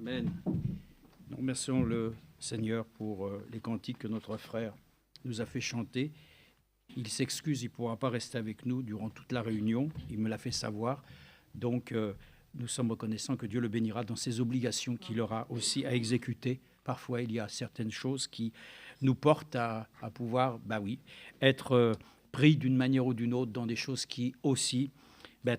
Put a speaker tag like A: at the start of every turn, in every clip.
A: Amen. Nous remercions le Seigneur pour les cantiques que notre frère nous a fait chanter. Il s'excuse, il ne pourra pas rester avec nous durant toute la réunion. Il me l'a fait savoir. Donc, nous sommes reconnaissants que Dieu le bénira dans ses obligations qu'il aura aussi à exécuter. Parfois, il y a certaines choses qui nous portent à pouvoir, être pris d'une manière ou d'une autre dans des choses qui aussi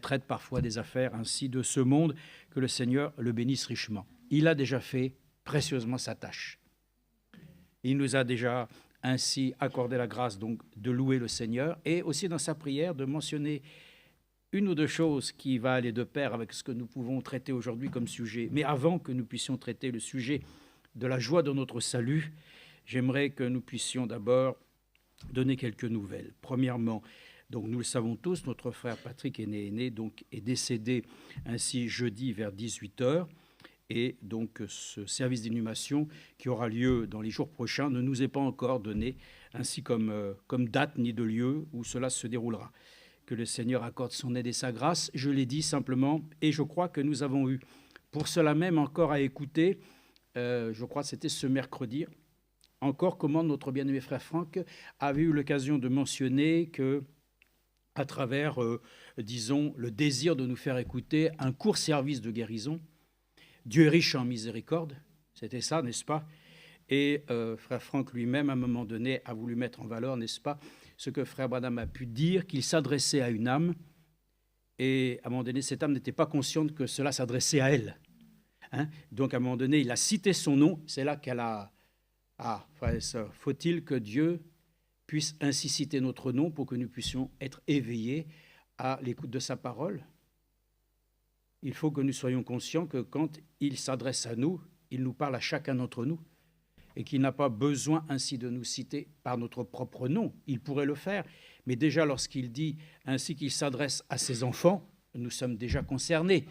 A: traitent parfois des affaires ainsi de ce monde. Que le Seigneur le bénisse richement. Il a déjà fait précieusement sa tâche. Il nous a déjà ainsi accordé la grâce donc de louer le Seigneur et aussi dans sa prière de mentionner une ou deux choses qui va aller de pair avec ce que nous pouvons traiter aujourd'hui comme sujet. Mais avant que nous puissions traiter le sujet de la joie de notre salut, j'aimerais que nous puissions d'abord donner quelques nouvelles. Premièrement, donc nous le savons tous, notre frère Patrick est décédé ainsi jeudi vers 18h. Et donc ce service d'inhumation qui aura lieu dans les jours prochains ne nous est pas encore donné ainsi comme date ni de lieu où cela se déroulera. Que le Seigneur accorde son aide et sa grâce, je l'ai dit simplement, et je crois que nous avons eu pour cela même encore à écouter, je crois que c'était ce mercredi, encore comment notre bien-aimé frère Franck avait eu l'occasion de mentionner que à travers, disons, le désir de nous faire écouter un court service de guérison, Dieu est riche en miséricorde, c'était ça, n'est-ce pas? Et frère Franck lui-même, à un moment donné, a voulu mettre en valeur, n'est-ce pas, ce que frère Branham a pu dire, qu'il s'adressait à une âme, et à un moment donné, cette âme n'était pas consciente que cela s'adressait à elle. Hein? Donc, à un moment donné, il a cité son nom, c'est là qu'elle a... Ah, frère et sœurs, faut-il que Dieu puisse ainsi citer notre nom pour que nous puissions être éveillés à l'écoute de sa parole? Il faut que nous soyons conscients que quand il s'adresse à nous, il nous parle à chacun d'entre nous et qu'il n'a pas besoin ainsi de nous citer par notre propre nom. Il pourrait le faire, mais déjà lorsqu'il dit ainsi qu'il s'adresse à ses enfants, nous sommes déjà concernés.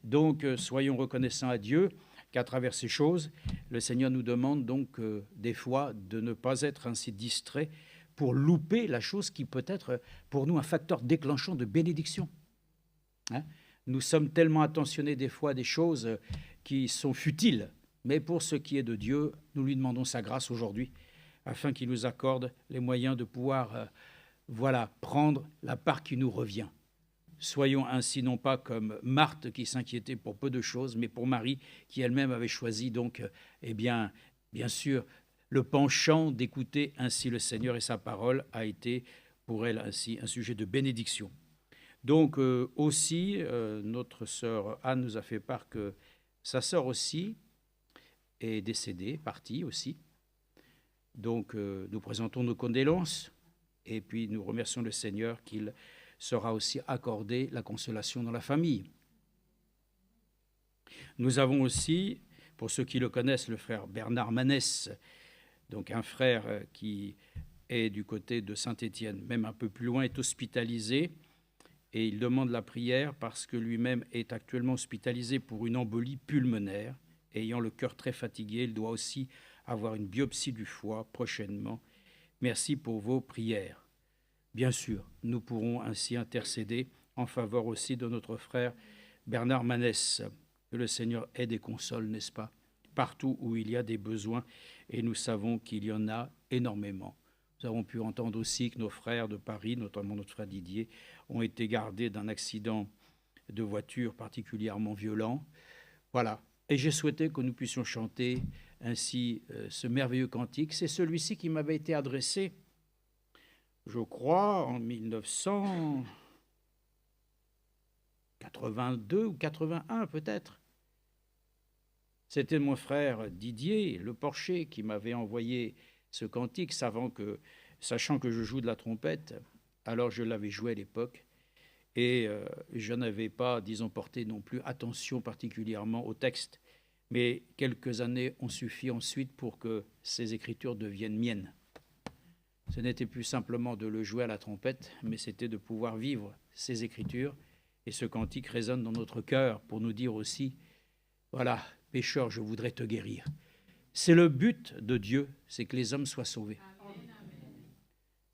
A: Donc soyons reconnaissants à Dieu qu'à travers ces choses, le Seigneur nous demande donc des fois de ne pas être ainsi distraits pour louper la chose qui peut être pour nous un facteur déclenchant de bénédiction. Hein? Nous sommes tellement attentionnés des fois à des choses qui sont futiles, mais pour ce qui est de Dieu, nous lui demandons sa grâce aujourd'hui, afin qu'il nous accorde les moyens de pouvoir prendre la part qui nous revient. Soyons ainsi non pas comme Marthe qui s'inquiétait pour peu de choses, mais pour Marie qui elle-même avait choisi donc, bien sûr, le penchant d'écouter ainsi le Seigneur et sa parole a été pour elle ainsi un sujet de bénédiction. Donc aussi, notre sœur Anne nous a fait part que sa sœur aussi est décédée, partie aussi. Donc nous présentons nos condoléances et puis nous remercions le Seigneur qu'il sera aussi accordé la consolation dans la famille. Nous avons aussi, pour ceux qui le connaissent, le frère Bernard Manès, donc un frère qui est du côté de Saint-Étienne, même un peu plus loin, est hospitalisé. Et il demande la prière parce que lui-même est actuellement hospitalisé pour une embolie pulmonaire. Ayant le cœur très fatigué, il doit aussi avoir une biopsie du foie prochainement. Merci pour vos prières. Bien sûr, nous pourrons ainsi intercéder en faveur aussi de notre frère Bernard Manès. Que le Seigneur aide et console, n'est-ce pas, partout où il y a des besoins, et nous savons qu'il y en a énormément. Nous avons pu entendre aussi que nos frères de Paris, notamment notre frère Didier, ont été gardés d'un accident de voiture particulièrement violent. Voilà. Et j'ai souhaité que nous puissions chanter ainsi ce merveilleux cantique. C'est celui-ci qui m'avait été adressé, je crois, en 1982 ou 81 peut-être. C'était mon frère Didier, le Porcher, qui m'avait envoyé ce cantique, sachant que je joue de la trompette. Alors je l'avais joué à l'époque et je n'avais pas, disons, porté non plus attention particulièrement au texte. Mais quelques années ont suffi ensuite pour que ces écritures deviennent miennes. Ce n'était plus simplement de le jouer à la trompette, mais c'était de pouvoir vivre ces écritures. Et ce cantique résonne dans notre cœur pour nous dire aussi, voilà, pécheur, je voudrais te guérir. C'est le but de Dieu, c'est que les hommes soient sauvés.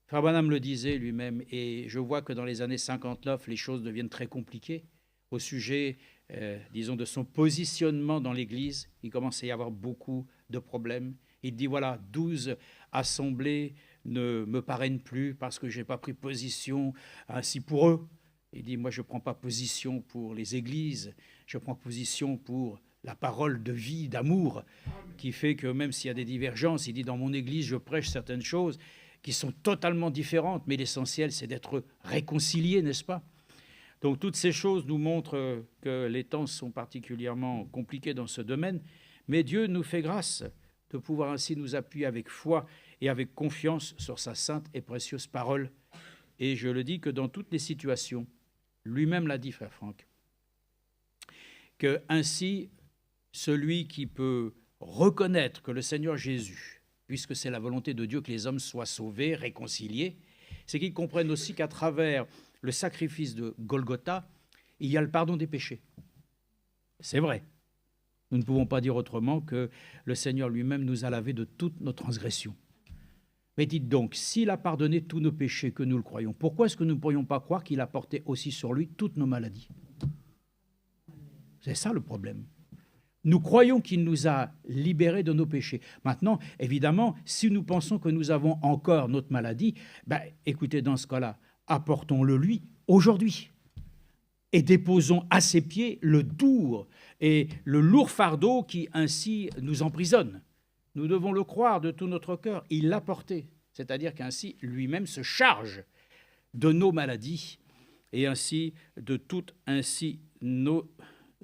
A: Frère Branham le disait lui-même, et je vois que dans les années 59, les choses deviennent très compliquées au sujet disons, de son positionnement dans l'Église, il commence à y avoir beaucoup de problèmes. Il dit, voilà, 12 assemblées ne me parrainent plus parce que je n'ai pas pris position ainsi pour eux. Il dit, moi, je ne prends pas position pour les églises, je prends position pour la parole de vie, d'amour, qui fait que même s'il y a des divergences, il dit, dans mon église, je prêche certaines choses qui sont totalement différentes, mais l'essentiel, c'est d'être réconciliés, n'est-ce pas? Donc, toutes ces choses nous montrent que les temps sont particulièrement compliqués dans ce domaine, mais Dieu nous fait grâce de pouvoir ainsi nous appuyer avec foi et avec confiance sur sa sainte et précieuse parole. Et je le dis que dans toutes les situations, lui-même l'a dit, frère Franck, que ainsi, celui qui peut reconnaître que le Seigneur Jésus, puisque c'est la volonté de Dieu que les hommes soient sauvés, réconciliés, c'est qu'ils comprennent aussi qu'à travers le sacrifice de Golgotha, il y a le pardon des péchés. C'est vrai. Nous ne pouvons pas dire autrement que le Seigneur lui-même nous a lavés de toutes nos transgressions. Mais dites donc, s'il a pardonné tous nos péchés, que nous le croyons, pourquoi est-ce que nous ne pourrions pas croire qu'il a porté aussi sur lui toutes nos maladies? C'est ça le problème. Nous croyons qu'il nous a libérés de nos péchés. Maintenant, évidemment, si nous pensons que nous avons encore notre maladie, écoutez, dans ce cas-là, apportons-le lui aujourd'hui et déposons à ses pieds le lourd fardeau qui ainsi nous emprisonne. Nous devons le croire de tout notre cœur. Il l'a porté, c'est-à-dire qu'ainsi lui-même se charge de nos maladies et ainsi de toutes ainsi nos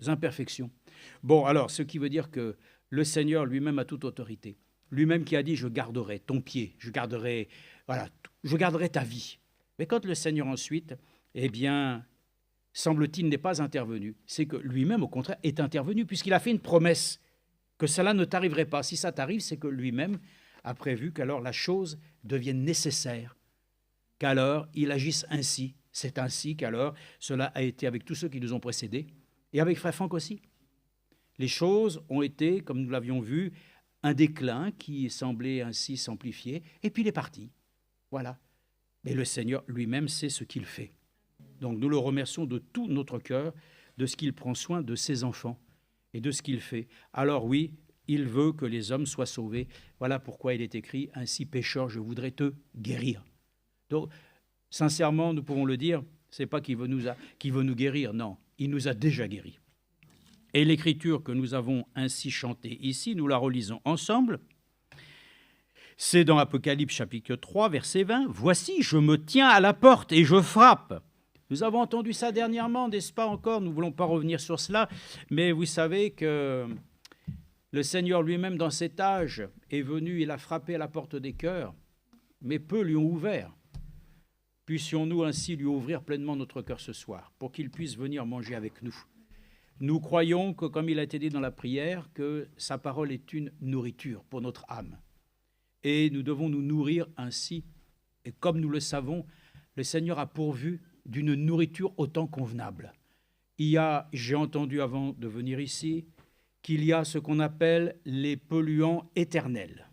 A: imperfections. Bon, alors, ce qui veut dire que le Seigneur lui-même a toute autorité. Lui-même qui a dit, je garderai ton pied, je garderai ta vie. Mais quand le Seigneur ensuite, semble-t-il, n'est pas intervenu, c'est que lui-même, au contraire, est intervenu, puisqu'il a fait une promesse que cela ne t'arriverait pas. Si ça t'arrive, c'est que lui-même a prévu qu'alors la chose devienne nécessaire, qu'alors il agisse ainsi. C'est ainsi qu'alors cela a été avec tous ceux qui nous ont précédés, et avec Frère Franck aussi. Les choses ont été, comme nous l'avions vu, un déclin qui semblait ainsi s'amplifier, et puis il est parti. Voilà. Mais le Seigneur lui-même sait ce qu'il fait. Donc nous le remercions de tout notre cœur, de ce qu'il prend soin de ses enfants et de ce qu'il fait. Alors oui, il veut que les hommes soient sauvés. Voilà pourquoi il est écrit, ainsi pécheur, je voudrais te guérir. Donc, sincèrement, nous pouvons le dire, ce n'est pas qu'il veut nous guérir, non, il nous a déjà guéris. Et l'écriture que nous avons ainsi chantée ici, nous la relisons ensemble. C'est dans Apocalypse chapitre 3, verset 20. « Voici, je me tiens à la porte et je frappe. » Nous avons entendu ça dernièrement, n'est-ce pas encore? Nous ne voulons pas revenir sur cela, mais vous savez que le Seigneur lui-même, dans cet âge, est venu, il a frappé à la porte des cœurs, mais peu lui ont ouvert. Puissions-nous ainsi lui ouvrir pleinement notre cœur ce soir, pour qu'il puisse venir manger avec nous. Nous croyons que, comme il a été dit dans la prière, que sa parole est une nourriture pour notre âme. Et nous devons nous nourrir ainsi. Et comme nous le savons, le Seigneur a pourvu d'une nourriture au temps convenable. J'ai entendu avant de venir ici, qu'il y a ce qu'on appelle les polluants éternels.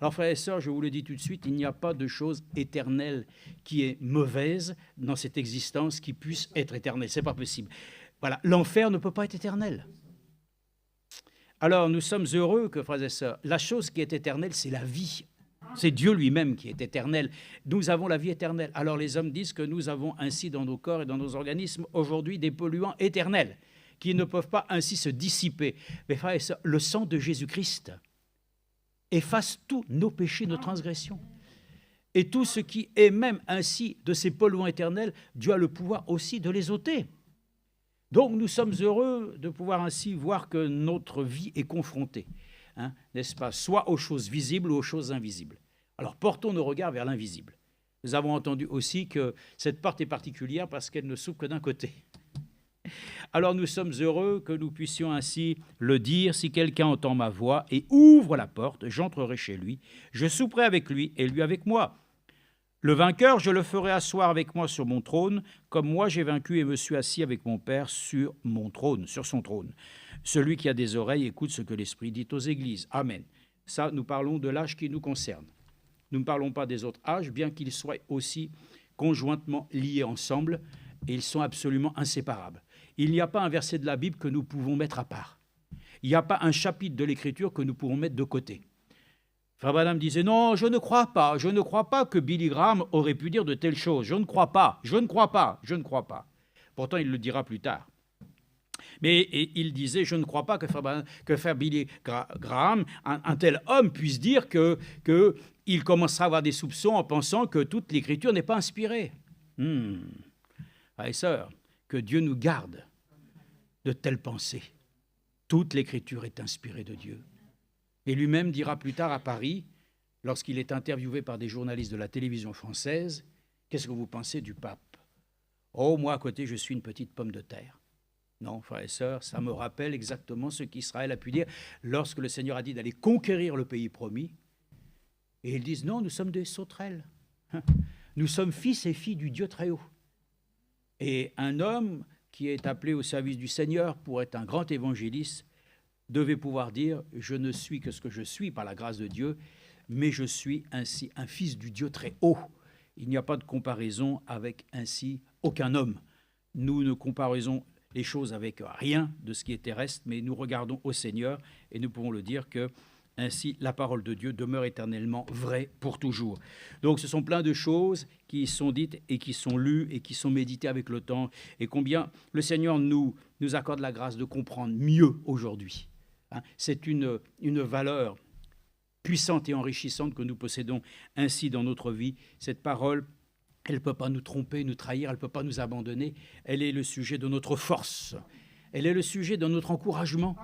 A: Alors, frères et sœurs, je vous le dis tout de suite, il n'y a pas de chose éternelle qui est mauvaise dans cette existence qui puisse être éternelle. Ce n'est pas possible. Voilà, l'enfer ne peut pas être éternel. Alors, nous sommes heureux que, frères et sœurs, la chose qui est éternelle, c'est la vie. C'est Dieu lui-même qui est éternel. Nous avons la vie éternelle. Alors, les hommes disent que nous avons ainsi dans nos corps et dans nos organismes aujourd'hui des polluants éternels qui ne peuvent pas ainsi se dissiper. Mais, frères et sœurs, le sang de Jésus-Christ efface tous nos péchés, nos transgressions. Et tout ce qui est même ainsi de ces polluants éternels, Dieu a le pouvoir aussi de les ôter. Donc nous sommes heureux de pouvoir ainsi voir que notre vie est confrontée, n'est-ce pas, soit aux choses visibles ou aux choses invisibles. Alors portons nos regards vers l'invisible. Nous avons entendu aussi que cette porte est particulière parce qu'elle ne s'ouvre que d'un côté. Alors nous sommes heureux que nous puissions ainsi le dire, si quelqu'un entend ma voix et ouvre la porte, j'entrerai chez lui, je souperai avec lui et lui avec moi. Le vainqueur, je le ferai asseoir avec moi sur mon trône, comme moi j'ai vaincu et me suis assis avec mon Père sur mon trône, sur son trône. Celui qui a des oreilles écoute ce que l'Esprit dit aux églises. Amen. Ça, nous parlons de l'âge qui nous concerne. Nous ne parlons pas des autres âges, bien qu'ils soient aussi conjointement liés ensemble, et ils sont absolument inséparables. il n'y a pas un verset de la Bible que nous pouvons mettre à part. Il n'y a pas un chapitre de l'Écriture que nous pouvons mettre de côté. Frère Branham disait, non, je ne crois pas que Billy Graham aurait pu dire de telles choses. Je ne crois pas. Pourtant, il le dira plus tard. Mais il disait, je ne crois pas que frère Billy Graham, un tel homme, puisse dire qu'il commencera à avoir des soupçons en pensant que toute l'Écriture n'est pas inspirée. Frères et sœurs, que Dieu nous garde de telles pensées. Toute l'Écriture est inspirée de Dieu. Et lui-même dira plus tard à Paris, lorsqu'il est interviewé par des journalistes de la télévision française, « Qu'est-ce que vous pensez du pape ?»« Oh, moi, à côté, je suis une petite pomme de terre. » Non, frères et sœurs, ça me rappelle exactement ce qu'Israël a pu dire lorsque le Seigneur a dit d'aller conquérir le pays promis. Et ils disent, non, nous sommes des sauterelles. Nous sommes fils et filles du Dieu très haut. Et un homme qui est appelé au service du Seigneur pour être un grand évangéliste devait pouvoir dire, je ne suis que ce que je suis par la grâce de Dieu, mais je suis ainsi un fils du Dieu très haut. Il n'y a pas de comparaison avec ainsi aucun homme. Nous ne comparons les choses avec rien de ce qui est terrestre, mais nous regardons au Seigneur et nous pouvons le dire que ainsi la parole de Dieu demeure éternellement vraie pour toujours. Donc ce sont plein de choses qui sont dites et qui sont lues et qui sont méditées avec le temps, et combien le Seigneur nous accorde la grâce de comprendre mieux aujourd'hui. C'est une valeur puissante et enrichissante que nous possédons ainsi dans notre vie. Cette parole, elle ne peut pas nous tromper, nous trahir, elle ne peut pas nous abandonner. Elle est le sujet de notre force. Elle est le sujet de notre encouragement.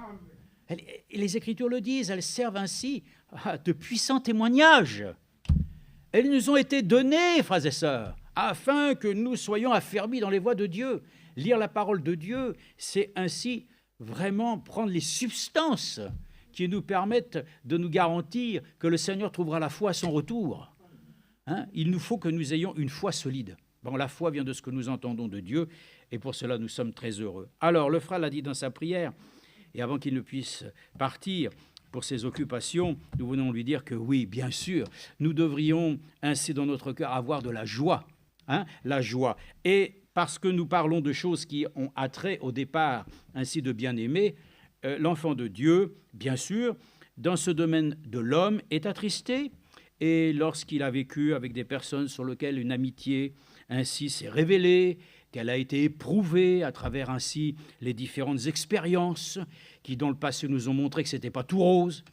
A: Et les Écritures le disent, elles servent ainsi de puissants témoignages. Elles nous ont été données, frères et sœurs, afin que nous soyons affermis dans les voies de Dieu. Lire la parole de Dieu, c'est ainsi vraiment prendre les substances qui nous permettent de nous garantir que le Seigneur trouvera la foi à son retour. Il nous faut que nous ayons une foi solide. Bon, la foi vient de ce que nous entendons de Dieu, et pour cela nous sommes très heureux. Alors, le frère l'a dit dans sa prière, et avant qu'il ne puisse partir pour ses occupations, nous venons lui dire que oui, bien sûr, nous devrions ainsi dans notre cœur avoir de la joie. La joie. Et parce que nous parlons de choses qui ont attrait au départ ainsi de bien-aimés, l'enfant de Dieu, bien sûr, dans ce domaine de l'homme, est attristé. Et lorsqu'il a vécu avec des personnes sur lesquelles une amitié ainsi s'est révélée, qu'elle a été éprouvée à travers ainsi les différentes expériences qui, dans le passé, nous ont montré que ce n'était pas tout rose,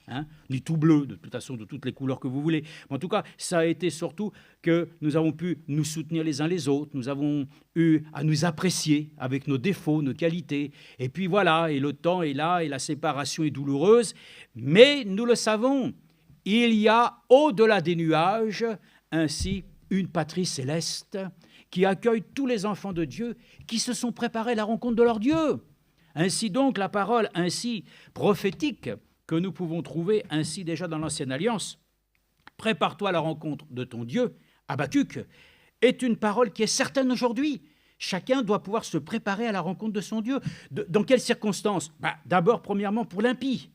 A: ni tout bleu, de toute façon, de toutes les couleurs que vous voulez. Mais en tout cas, ça a été surtout que nous avons pu nous soutenir les uns les autres, nous avons eu à nous apprécier avec nos défauts, nos qualités. Et puis voilà, et le temps est là, et la séparation est douloureuse. Mais nous le savons, il y a au-delà des nuages ainsi une patrie céleste qui accueille tous les enfants de Dieu qui se sont préparés à la rencontre de leur Dieu. Ainsi donc, la parole ainsi prophétique que nous pouvons trouver ainsi déjà dans l'Ancienne Alliance, « Prépare-toi à la rencontre de ton Dieu », Habacuc, est une parole qui est certaine aujourd'hui. Chacun doit pouvoir se préparer à la rencontre de son Dieu. Dans quelles circonstances ? D'abord, premièrement, pour l'impie.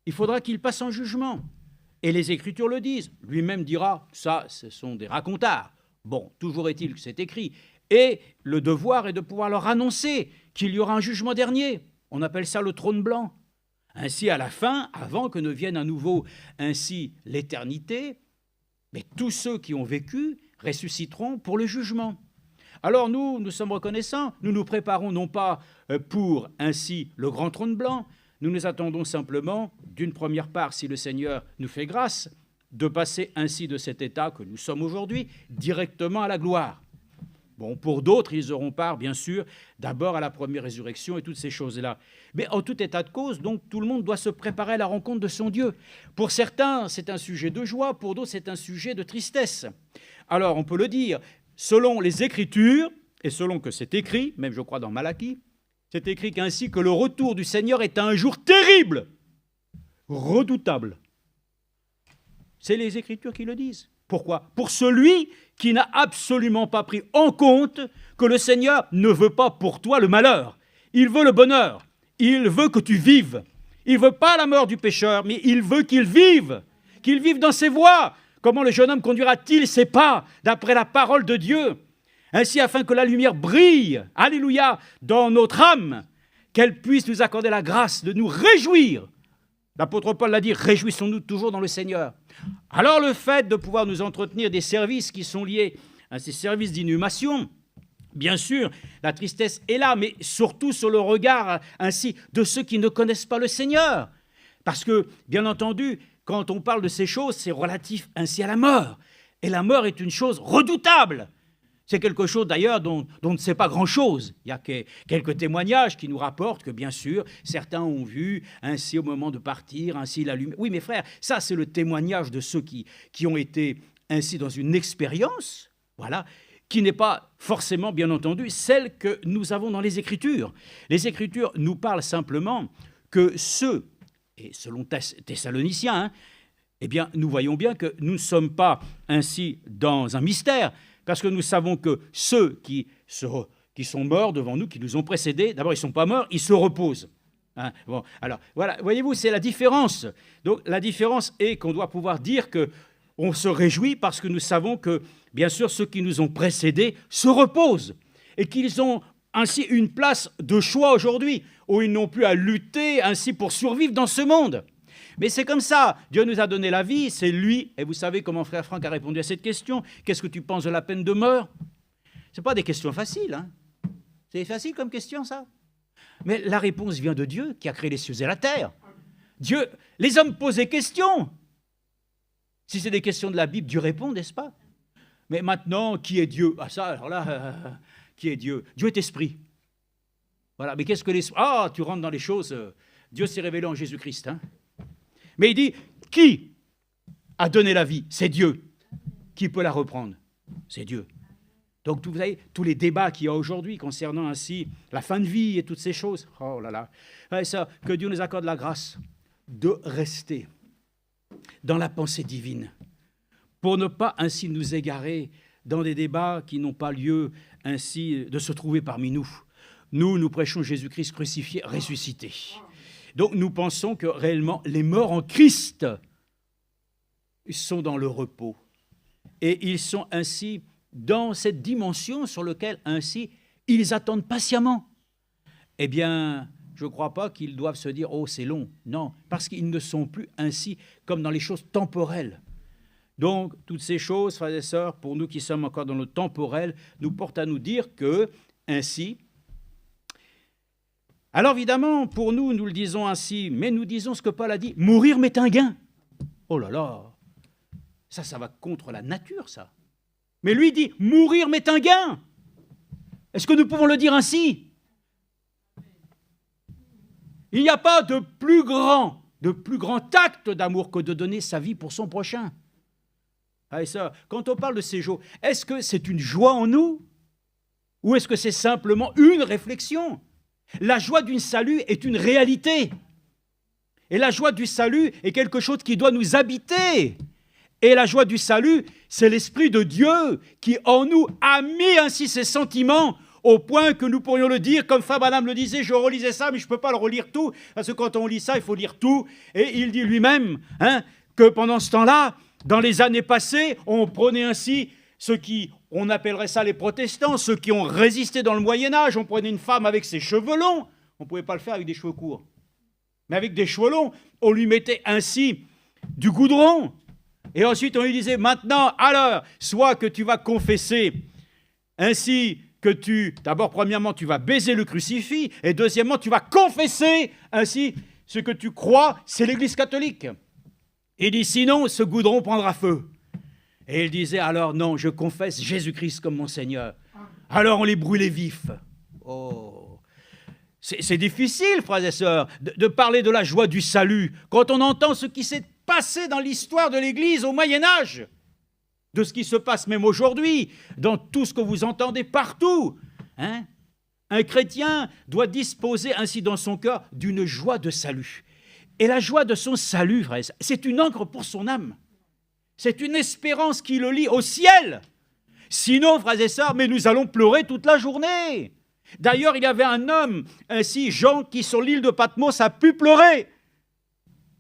A: Il faudra qu'il passe en jugement. Et les Écritures le disent. Lui-même dira, ça, ce sont des racontards. Bon, toujours est-il que c'est écrit. Et le devoir est de pouvoir leur annoncer qu'il y aura un jugement dernier. On appelle ça le trône blanc. Ainsi, à la fin, avant que ne vienne à nouveau ainsi l'éternité, mais tous ceux qui ont vécu ressusciteront pour le jugement. Alors nous sommes reconnaissants. Nous nous préparons non pas pour ainsi le grand trône blanc. Nous nous attendons simplement, d'une première part, si le Seigneur nous fait grâce, de passer ainsi de cet état que nous sommes aujourd'hui directement à la gloire. Bon, pour d'autres, ils auront part, bien sûr, d'abord à la première résurrection et toutes ces choses-là. Mais en tout état de cause, donc, tout le monde doit se préparer à la rencontre de son Dieu. Pour certains, c'est un sujet de joie, pour d'autres, c'est un sujet de tristesse. Alors, on peut le dire, selon les Écritures, et selon que c'est écrit, même je crois dans Malachie, c'est écrit qu'ainsi que le retour du Seigneur est un jour terrible, redoutable. C'est les Écritures qui le disent. Pourquoi ? Pour celui qui n'a absolument pas pris en compte que le Seigneur ne veut pas pour toi le malheur. Il veut le bonheur. Il veut que tu vives. Il ne veut pas la mort du pécheur, mais il veut qu'il vive dans ses voies. Comment le jeune homme conduira-t-il ses pas d'après la parole de Dieu ? Ainsi, afin que la lumière brille, alléluia, dans notre âme, qu'elle puisse nous accorder la grâce de nous réjouir. L'apôtre Paul l'a dit, réjouissons-nous toujours dans le Seigneur. Alors le fait de pouvoir nous entretenir des services qui sont liés à ces services d'inhumation, bien sûr, la tristesse est là, mais surtout sur le regard ainsi de ceux qui ne connaissent pas le Seigneur. Parce que, bien entendu, quand on parle de ces choses, c'est relatif ainsi à la mort. Et la mort est une chose redoutable. C'est quelque chose d'ailleurs dont on ne sait pas grand-chose. Il y a quelques témoignages qui nous rapportent que bien sûr, certains ont vu ainsi au moment de partir, ainsi la lumière. Oui, mes frères, ça c'est le témoignage de ceux qui ont été ainsi dans une expérience, voilà, qui n'est pas forcément, bien entendu, celle que nous avons dans les Écritures. Les Écritures nous parlent simplement que ceux, et selon Thessaloniciens, eh bien, nous voyons bien que nous ne sommes pas ainsi dans un mystère, parce que nous savons que ceux qui sont morts devant nous, qui nous ont précédés, d'abord, ils ne sont pas morts, ils se reposent. Hein, bon, alors, voilà, voyez-vous, c'est la différence. Donc, la différence est qu'on doit pouvoir dire qu'on se réjouit parce que nous savons que, bien sûr, ceux qui nous ont précédés se reposent et qu'ils ont ainsi une place de choix aujourd'hui, où ils n'ont plus à lutter ainsi pour survivre dans ce monde. Mais c'est comme ça, Dieu nous a donné la vie, c'est lui. Et vous savez comment frère Franck a répondu à cette question. Qu'est-ce que tu penses de la peine de mort? Ce n'est pas des questions faciles. Hein. C'est facile comme question, ça. Mais la réponse vient de Dieu qui a créé les cieux et la terre. Dieu, les hommes posent des questions. Si c'est des questions de la Bible, Dieu répond, n'est-ce pas? Mais maintenant, qui est Dieu? Ah ça, alors là, qui est Dieu? Dieu est esprit. Voilà, mais qu'est-ce que l'esprit? Ah, tu rentres dans les choses. Dieu s'est révélé en Jésus-Christ, hein. Mais il dit, qui a donné la vie? C'est Dieu. Qui peut la reprendre? C'est Dieu. Donc, vous savez, tous les débats qu'il y a aujourd'hui concernant ainsi la fin de vie et toutes ces choses, oh là là, ouais, ça, que Dieu nous accorde la grâce de rester dans la pensée divine pour ne pas ainsi nous égarer dans des débats qui n'ont pas lieu ainsi de se trouver parmi nous. Nous prêchons Jésus-Christ crucifié, ressuscité. Donc nous pensons que réellement les morts en Christ sont dans le repos. Et ils sont ainsi dans cette dimension sur laquelle ainsi ils attendent patiemment. Eh bien, je ne crois pas qu'ils doivent se dire « Oh, c'est long ». Non, parce qu'ils ne sont plus ainsi comme dans les choses temporelles. Donc, toutes ces choses, frères et sœurs, pour nous qui sommes encore dans le temporel, nous portent à nous dire que, ainsi, alors évidemment, pour nous, nous le disons ainsi, mais nous disons ce que Paul a dit, mourir m'est un gain. Oh là là, ça va contre la nature, ça. Mais lui dit, mourir m'est un gain. Est-ce que nous pouvons le dire ainsi? Il n'y a pas de plus grand acte d'amour que de donner sa vie pour son prochain. Ah, et ça, quand on parle de ces jours, est-ce que c'est une joie en nous? Ou est-ce que c'est simplement une réflexion? La joie du salut est une réalité. Et la joie du salut est quelque chose qui doit nous habiter. Et la joie du salut, c'est l'Esprit de Dieu qui en nous a mis ainsi ses sentiments au point que nous pourrions le dire, comme Fabre-Adam le disait, je relisais ça, mais je ne peux pas le relire tout, parce que quand on lit ça, il faut lire tout. Et il dit lui-même que pendant ce temps-là, dans les années passées, on prenait ainsi ceux qui, on appellerait ça les protestants, ceux qui ont résisté dans le Moyen-Âge, on prenait une femme avec ses cheveux longs, on ne pouvait pas le faire avec des cheveux courts. Mais avec des cheveux longs, on lui mettait ainsi du goudron. Et ensuite, on lui disait, maintenant, alors, soit que tu vas confesser ainsi que d'abord, premièrement, tu vas baiser le crucifix, et deuxièmement, tu vas confesser ainsi ce que tu crois, c'est l'Église catholique. Il dit, sinon, ce goudron prendra feu. Et il disait, alors non, je confesse Jésus-Christ comme mon Seigneur. Alors on les brûlait vifs. Oh, c'est difficile, frères et sœurs, de parler de la joie du salut quand on entend ce qui s'est passé dans l'histoire de l'Église au Moyen-Âge, de ce qui se passe même aujourd'hui, dans tout ce que vous entendez partout. Un chrétien doit disposer ainsi dans son cœur d'une joie de salut. Et la joie de son salut, frères et sœurs, c'est une encre pour son âme. C'est une espérance qui le lie au ciel. Sinon, frères et sœurs, mais nous allons pleurer toute la journée. D'ailleurs, il y avait un homme, ainsi, Jean, qui sur l'île de Patmos a pu pleurer.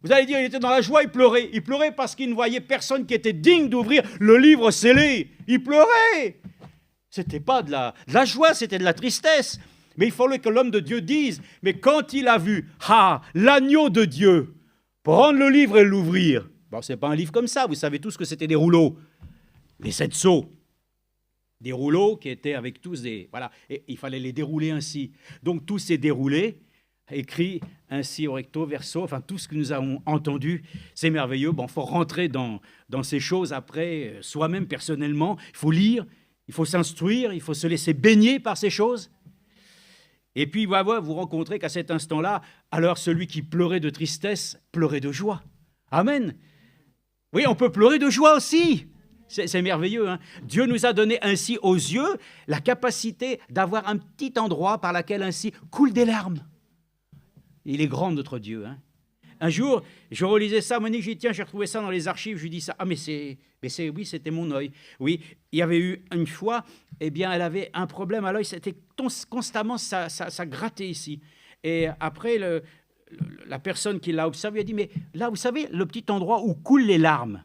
A: Vous allez dire, il était dans la joie, il pleurait. Il pleurait parce qu'il ne voyait personne qui était digne d'ouvrir le livre scellé. Il pleurait. C'était pas de la joie, c'était de la tristesse. Mais il fallait que l'homme de Dieu dise, mais quand il a vu, l'agneau de Dieu, prendre le livre et l'ouvrir. Bon, ce n'est pas un livre comme ça, vous savez tous que c'était des rouleaux, les 7 sceaux. Des rouleaux qui étaient avec tous des... Voilà, et il fallait les dérouler ainsi. Donc tout s'est déroulé, écrit ainsi au recto, verso, enfin tout ce que nous avons entendu, c'est merveilleux. Bon, il faut rentrer dans ces choses après, soi-même personnellement, il faut lire, il faut s'instruire, il faut se laisser baigner par ces choses. Et puis vous rencontrez qu'à cet instant-là, alors celui qui pleurait de tristesse, pleurait de joie. Amen. Oui, on peut pleurer de joie aussi. C'est merveilleux, hein? Dieu nous a donné ainsi aux yeux la capacité d'avoir un petit endroit par lequel ainsi coulent des larmes. Il est grand notre Dieu, hein? Un jour, je relisais ça, Monique, j'ai dit, tiens, j'ai retrouvé ça dans les archives, je lui dis ça, oui, c'était mon œil. Oui, il y avait eu une fois, eh bien, elle avait un problème à l'œil, c'était constamment, ça grattait ici. Et après, la personne qui l'a observé a dit, mais là, vous savez, le petit endroit où coulent les larmes,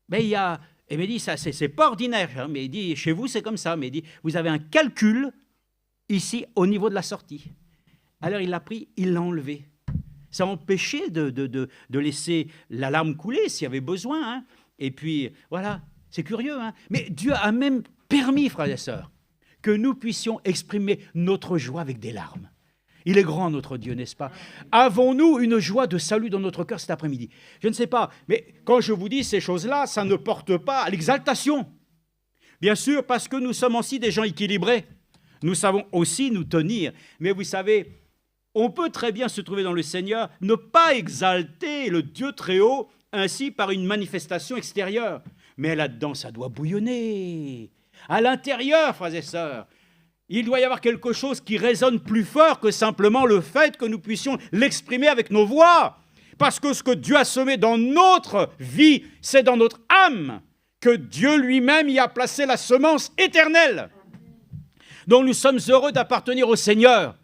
A: ben, il m'a dit, ça, c'est pas ordinaire, hein, mais il dit, chez vous, c'est comme ça, mais il dit, vous avez un calcul ici, au niveau de la sortie. Alors, il l'a pris, il l'a enlevé. Ça empêchait de laisser la larme couler s'il y avait besoin. Hein. Et puis, voilà, c'est curieux. Hein. Mais Dieu a même permis, frères et sœurs, que nous puissions exprimer notre joie avec des larmes. Il est grand, notre Dieu, n'est-ce pas? Avons-nous une joie de salut dans notre cœur cet après-midi? Je ne sais pas, mais quand je vous dis ces choses-là, ça ne porte pas à l'exaltation. Bien sûr, parce que nous sommes aussi des gens équilibrés. Nous savons aussi nous tenir. Mais vous savez, on peut très bien se trouver dans le Seigneur, ne pas exalter le Dieu très haut, ainsi par une manifestation extérieure. Mais là-dedans, ça doit bouillonner. À l'intérieur, frères et sœurs, il doit y avoir quelque chose qui résonne plus fort que simplement le fait que nous puissions l'exprimer avec nos voix. Parce que ce que Dieu a semé dans notre vie, c'est dans notre âme que Dieu lui-même y a placé la semence éternelle. Donc nous sommes heureux d'appartenir au Seigneur.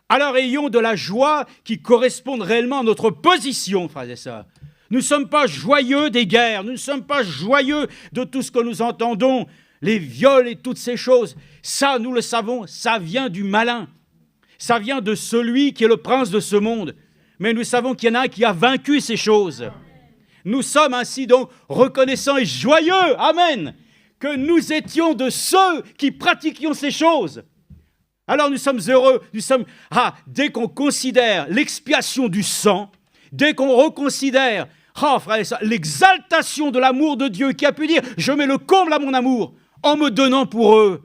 A: Alors ayons de la joie qui corresponde réellement à notre position, frères et sœurs. Nous ne sommes pas joyeux des guerres, nous ne sommes pas joyeux de tout ce que nous entendons, les viols et toutes ces choses. Ça, nous le savons, ça vient du malin. Ça vient de celui qui est le prince de ce monde. Mais nous savons qu'il y en a un qui a vaincu ces choses. Nous sommes ainsi donc reconnaissants et joyeux, amen, que nous étions de ceux qui pratiquions ces choses. Alors nous sommes heureux, dès qu'on considère l'expiation du sang, dès qu'on reconsidère, frères et sœurs, l'exaltation de l'amour de Dieu qui a pu dire « Je mets le comble à mon amour en me donnant pour eux »,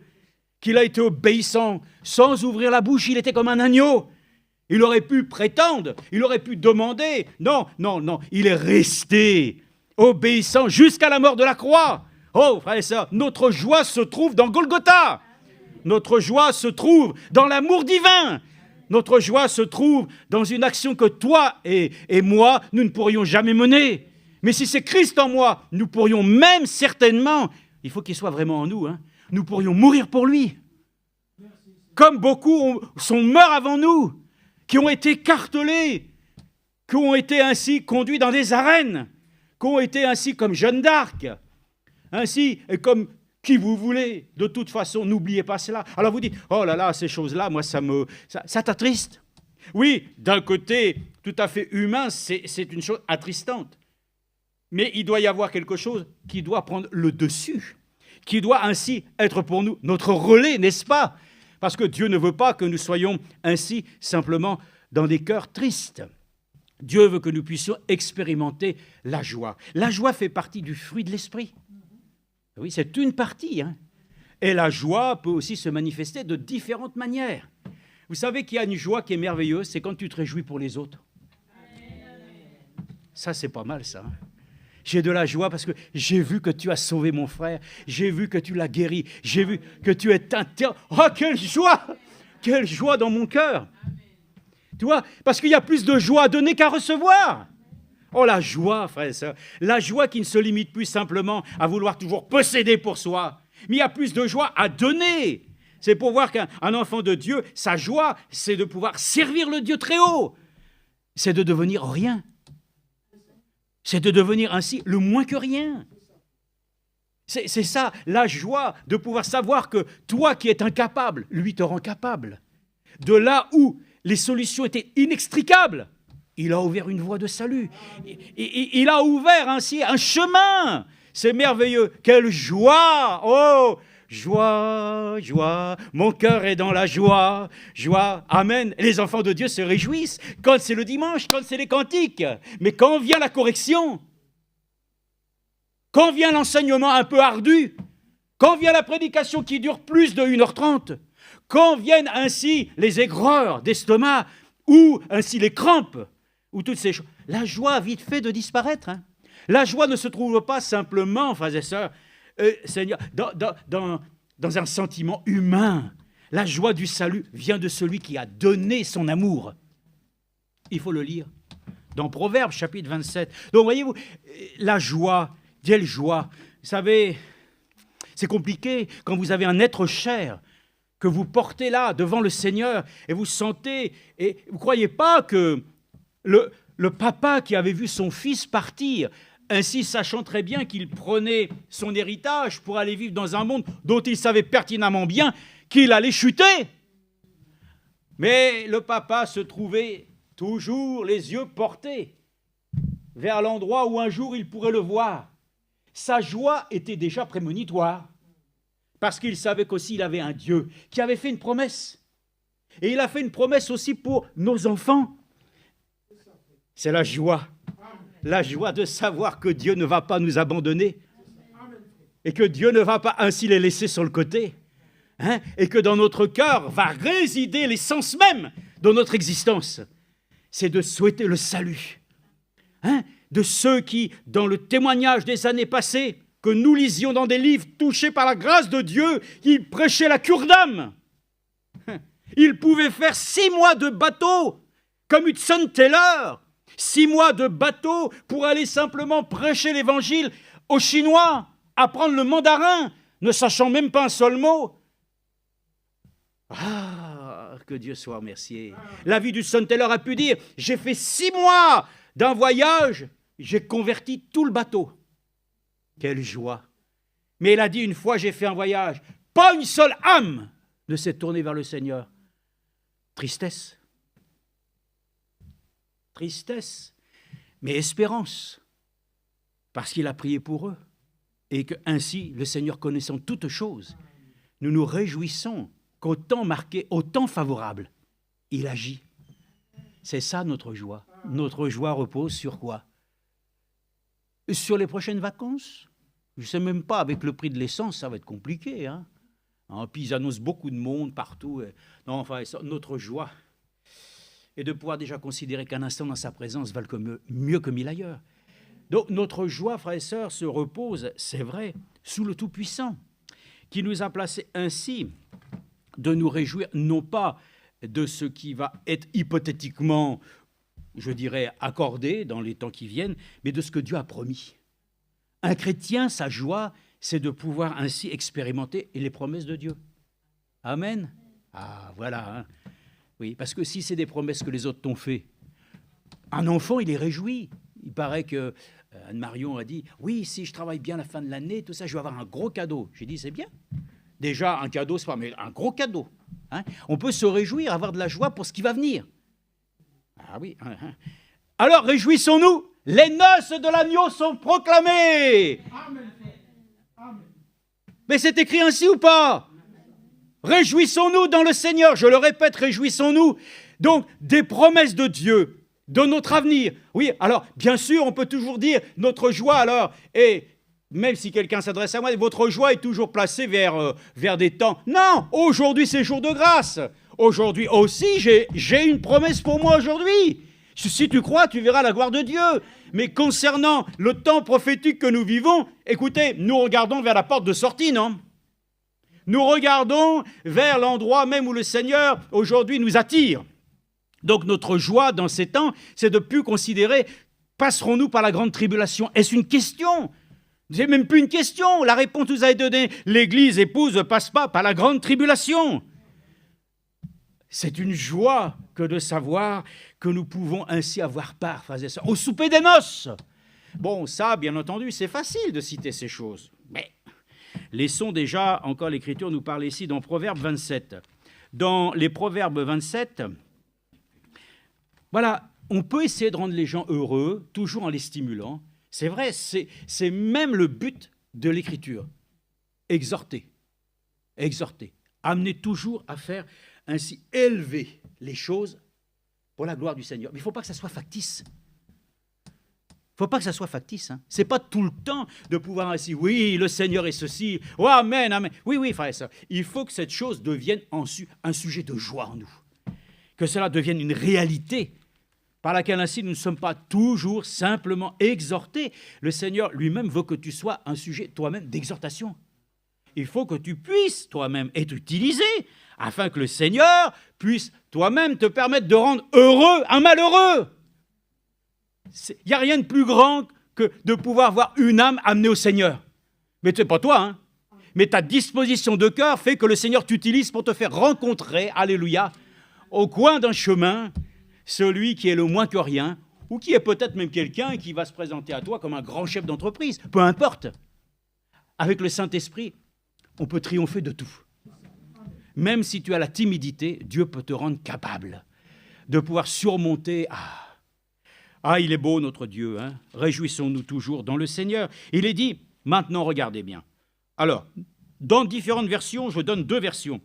A: qu'il a été obéissant, sans ouvrir la bouche, il était comme un agneau. Il aurait pu prétendre, il aurait pu demander. Non, il est resté obéissant jusqu'à la mort de la croix. Oh, frères et sœurs, notre joie se trouve dans Golgotha. Notre joie se trouve dans l'amour divin. Notre joie se trouve dans une action que toi et moi, nous ne pourrions jamais mener. Mais si c'est Christ en moi, nous pourrions même certainement, il faut qu'il soit vraiment en nous, nous pourrions mourir pour lui. Comme beaucoup sont morts avant nous, qui ont été écartelés, qui ont été ainsi conduits dans des arènes, qui ont été ainsi comme Jeanne d'Arc, ainsi et comme qui vous voulez. De toute façon, n'oubliez pas cela. Alors vous dites, oh là là, ces choses-là, moi, ça t'attriste. Oui, d'un côté tout à fait humain, c'est une chose attristante. Mais il doit y avoir quelque chose qui doit prendre le dessus, qui doit ainsi être pour nous notre relais, n'est-ce pas? Parce que Dieu ne veut pas que nous soyons ainsi simplement dans des cœurs tristes. Dieu veut que nous puissions expérimenter la joie. La joie fait partie du fruit de l'esprit. Oui, c'est une partie. Et la joie peut aussi se manifester de différentes manières. Vous savez qu'il y a une joie qui est merveilleuse, c'est quand tu te réjouis pour les autres. Ça, c'est pas mal, ça. J'ai de la joie parce que j'ai vu que tu as sauvé mon frère, j'ai vu que tu l'as guéri, j'ai vu que tu es interne. Oh, quelle joie! Quelle joie dans mon cœur! Tu vois, parce qu'il y a plus de joie à donner qu'à recevoir. Oh, la joie, frères et sœurs, la joie qui ne se limite plus simplement à vouloir toujours posséder pour soi, mais il y a plus de joie à donner. C'est pour voir qu'un enfant de Dieu, sa joie, c'est de pouvoir servir le Dieu très haut. C'est de devenir rien. C'est de devenir ainsi le moins que rien. C'est ça, la joie de pouvoir savoir que toi qui es incapable, lui te rend capable. De là où les solutions étaient inextricables, il a ouvert une voie de salut. Il a ouvert ainsi un chemin. C'est merveilleux. Quelle joie! Oh! Joie, joie, mon cœur est dans la joie, joie, amen. Les enfants de Dieu se réjouissent quand c'est le dimanche, quand c'est les cantiques. Mais quand vient la correction, quand vient l'enseignement un peu ardu, quand vient la prédication qui dure plus de 1h30, quand viennent ainsi les aigreurs d'estomac, ou ainsi les crampes, ou toutes ces choses, la joie a vite fait de disparaître. La joie ne se trouve pas simplement, frères et sœurs, Seigneur, dans un sentiment humain. La joie du salut vient de celui qui a donné son amour. Il faut le lire dans Proverbes, chapitre 27. Donc, voyez-vous, la joie, quelle joie. Vous savez, c'est compliqué quand vous avez un être cher que vous portez là, devant le Seigneur, et vous sentez, et vous ne croyez pas que le papa qui avait vu son fils partir, ainsi sachant très bien qu'il prenait son héritage pour aller vivre dans un monde dont il savait pertinemment bien qu'il allait chuter. Mais le papa se trouvait toujours les yeux portés vers l'endroit où un jour il pourrait le voir. Sa joie était déjà prémonitoire, parce qu'il savait qu'aussi il avait un Dieu qui avait fait une promesse. Et il a fait une promesse aussi pour nos enfants. C'est la joie. La joie de savoir que Dieu ne va pas nous abandonner et que Dieu ne va pas ainsi les laisser sur le côté, et que dans notre cœur va résider l'essence même de notre existence. C'est de souhaiter le salut de ceux qui, dans le témoignage des années passées, que nous lisions dans des livres touchés par la grâce de Dieu, ils prêchaient la cure d'âme. Ils pouvaient faire 6 mois de bateau, comme Hudson Taylor, 6 mois de bateau pour aller simplement prêcher l'évangile aux Chinois, apprendre le mandarin, ne sachant même pas un seul mot. Ah, que Dieu soit remercié. La vie d'Hudson Taylor a pu dire, j'ai fait 6 mois d'un voyage, j'ai converti tout le bateau. Quelle joie. Mais il a dit, une fois j'ai fait un voyage, pas une seule âme ne s'est tournée vers le Seigneur. Tristesse. Tristesse, mais espérance, parce qu'il a prié pour eux, et que ainsi, le Seigneur connaissant toutes choses, nous nous réjouissons qu'au temps marqué, au temps favorable, il agit. C'est ça notre joie. Notre joie repose sur quoi? Sur les prochaines vacances? Je ne sais même pas, avec le prix de l'essence, ça va être compliqué. Puis ils annoncent beaucoup de monde partout. Non, enfin, notre joie et de pouvoir déjà considérer qu'un instant dans sa présence valent mieux que 1000 ailleurs. Donc notre joie, frères et sœurs, se repose, c'est vrai, sous le Tout-Puissant, qui nous a placés ainsi de nous réjouir, non pas de ce qui va être hypothétiquement, je dirais, accordé dans les temps qui viennent, mais de ce que Dieu a promis. Un chrétien, sa joie, c'est de pouvoir ainsi expérimenter les promesses de Dieu. Amen. Ah, voilà, Oui, parce que si c'est des promesses que les autres t'ont fait, un enfant, il est réjoui. Il paraît que Anne-Marion a dit, oui, si je travaille bien à la fin de l'année, tout ça, je vais avoir un gros cadeau. J'ai dit, c'est bien. Déjà, un cadeau, c'est pas, mais un gros cadeau. On peut se réjouir, avoir de la joie pour ce qui va venir. Ah oui. Alors, réjouissons-nous, les noces de l'agneau sont proclamées. Amen. Amen. Mais c'est écrit ainsi ou pas? Réjouissons-nous dans le Seigneur. Je le répète, réjouissons-nous. Donc, des promesses de Dieu, de notre avenir. Oui, alors, bien sûr, on peut toujours dire, notre joie, alors, et même si quelqu'un s'adresse à moi, votre joie est toujours placée vers des temps. Non, aujourd'hui, c'est jour de grâce. Aujourd'hui aussi, j'ai une promesse pour moi aujourd'hui. Si tu crois, tu verras la gloire de Dieu. Mais concernant le temps prophétique que nous vivons, écoutez, nous regardons vers la porte de sortie, non? Nous regardons vers l'endroit même où le Seigneur, aujourd'hui, nous attire. Donc notre joie dans ces temps, c'est de ne plus considérer, passerons-nous par la grande tribulation? Est-ce une question? C'est même plus une question. La réponse nous a été donnée. L'Église épouse ne passe pas par la grande tribulation. C'est une joie que de savoir que nous pouvons ainsi avoir part, frères et sœurs, au souper des noces. Bon, ça, bien entendu, c'est facile de citer ces choses. Mais Laissons déjà, encore l'Écriture nous parle ici dans Proverbes 27. Dans les Proverbes 27, voilà, on peut essayer de rendre les gens heureux, toujours en les stimulant. C'est vrai, c'est même le but de l'Écriture. Exhorter, amener toujours à faire ainsi élever les choses pour la gloire du Seigneur. Mais il ne faut pas que ça soit factice. Il ne faut pas que ça soit factice. Hein. Ce n'est pas tout le temps de pouvoir ainsi, oui, le Seigneur est ceci, oh, amen, amen. Oui, frère et sœur, il faut que cette chose devienne un sujet de joie en nous. Que cela devienne une réalité par laquelle ainsi nous ne sommes pas toujours simplement exhortés. Le Seigneur lui-même veut que tu sois un sujet toi-même d'exhortation. Il faut que tu puisses toi-même être utilisé afin que le Seigneur puisse toi-même te permettre de rendre heureux un malheureux. Il n'y a rien de plus grand que de pouvoir voir une âme amenée au Seigneur. Mais ce n'est pas toi, hein. Mais ta disposition de cœur fait que le Seigneur t'utilise pour te faire rencontrer, alléluia, au coin d'un chemin, celui qui est le moins que rien, ou qui est peut-être même quelqu'un qui va se présenter à toi comme un grand chef d'entreprise. Peu importe. Avec le Saint-Esprit, on peut triompher de tout. Même si tu as la timidité, Dieu peut te rendre capable de pouvoir surmonter. Ah, il est beau notre Dieu, hein. Réjouissons-nous toujours dans le Seigneur. Il est dit, maintenant regardez bien. Alors, dans différentes versions, je donne 2 versions.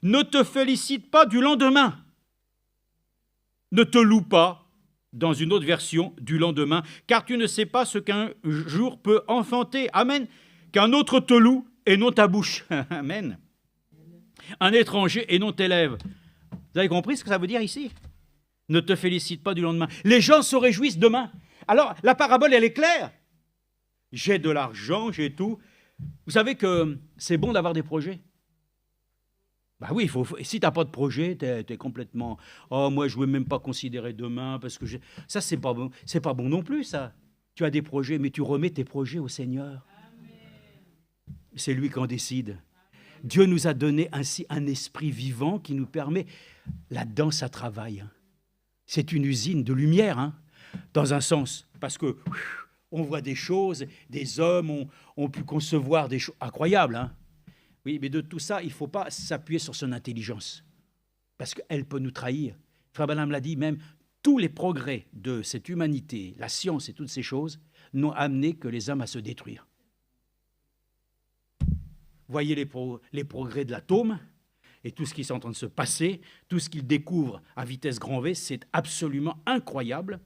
A: Ne te félicite pas du lendemain. Ne te loue pas, dans une autre version, du lendemain, car tu ne sais pas ce qu'un jour peut enfanter. Amen. Qu'un autre te loue et non ta bouche. Amen. Un étranger et non tes lèvres. Vous avez compris ce que ça veut dire ici? Ne te félicite pas du lendemain. Les gens se réjouissent demain. Alors, la parabole, elle est claire. J'ai de l'argent, j'ai tout. Vous savez que c'est bon d'avoir des projets. Ben oui, si tu n'as pas de projet, tu es complètement... Oh, moi, je ne veux même pas considérer demain, parce que... Ça, c'est pas bon. C'est pas bon non plus, ça. Tu as des projets, mais tu remets tes projets au Seigneur. Amen. C'est lui qui en décide. Dieu nous a donné ainsi un esprit vivant qui nous permet... Là-dedans, ça travaille. C'est une usine de lumière, hein, dans un sens. Parce que on voit des choses, des hommes ont pu concevoir des choses incroyables, hein. Oui, mais de tout ça, il ne faut pas s'appuyer sur son intelligence, parce qu'elle peut nous trahir. Frère Branham l'a dit, même tous les progrès de cette humanité, la science et toutes ces choses, n'ont amené que les hommes à se détruire. Voyez les progrès de l'atome et tout ce qui est en train de se passer, tout ce qu'il découvre à vitesse grand V, c'est absolument incroyable.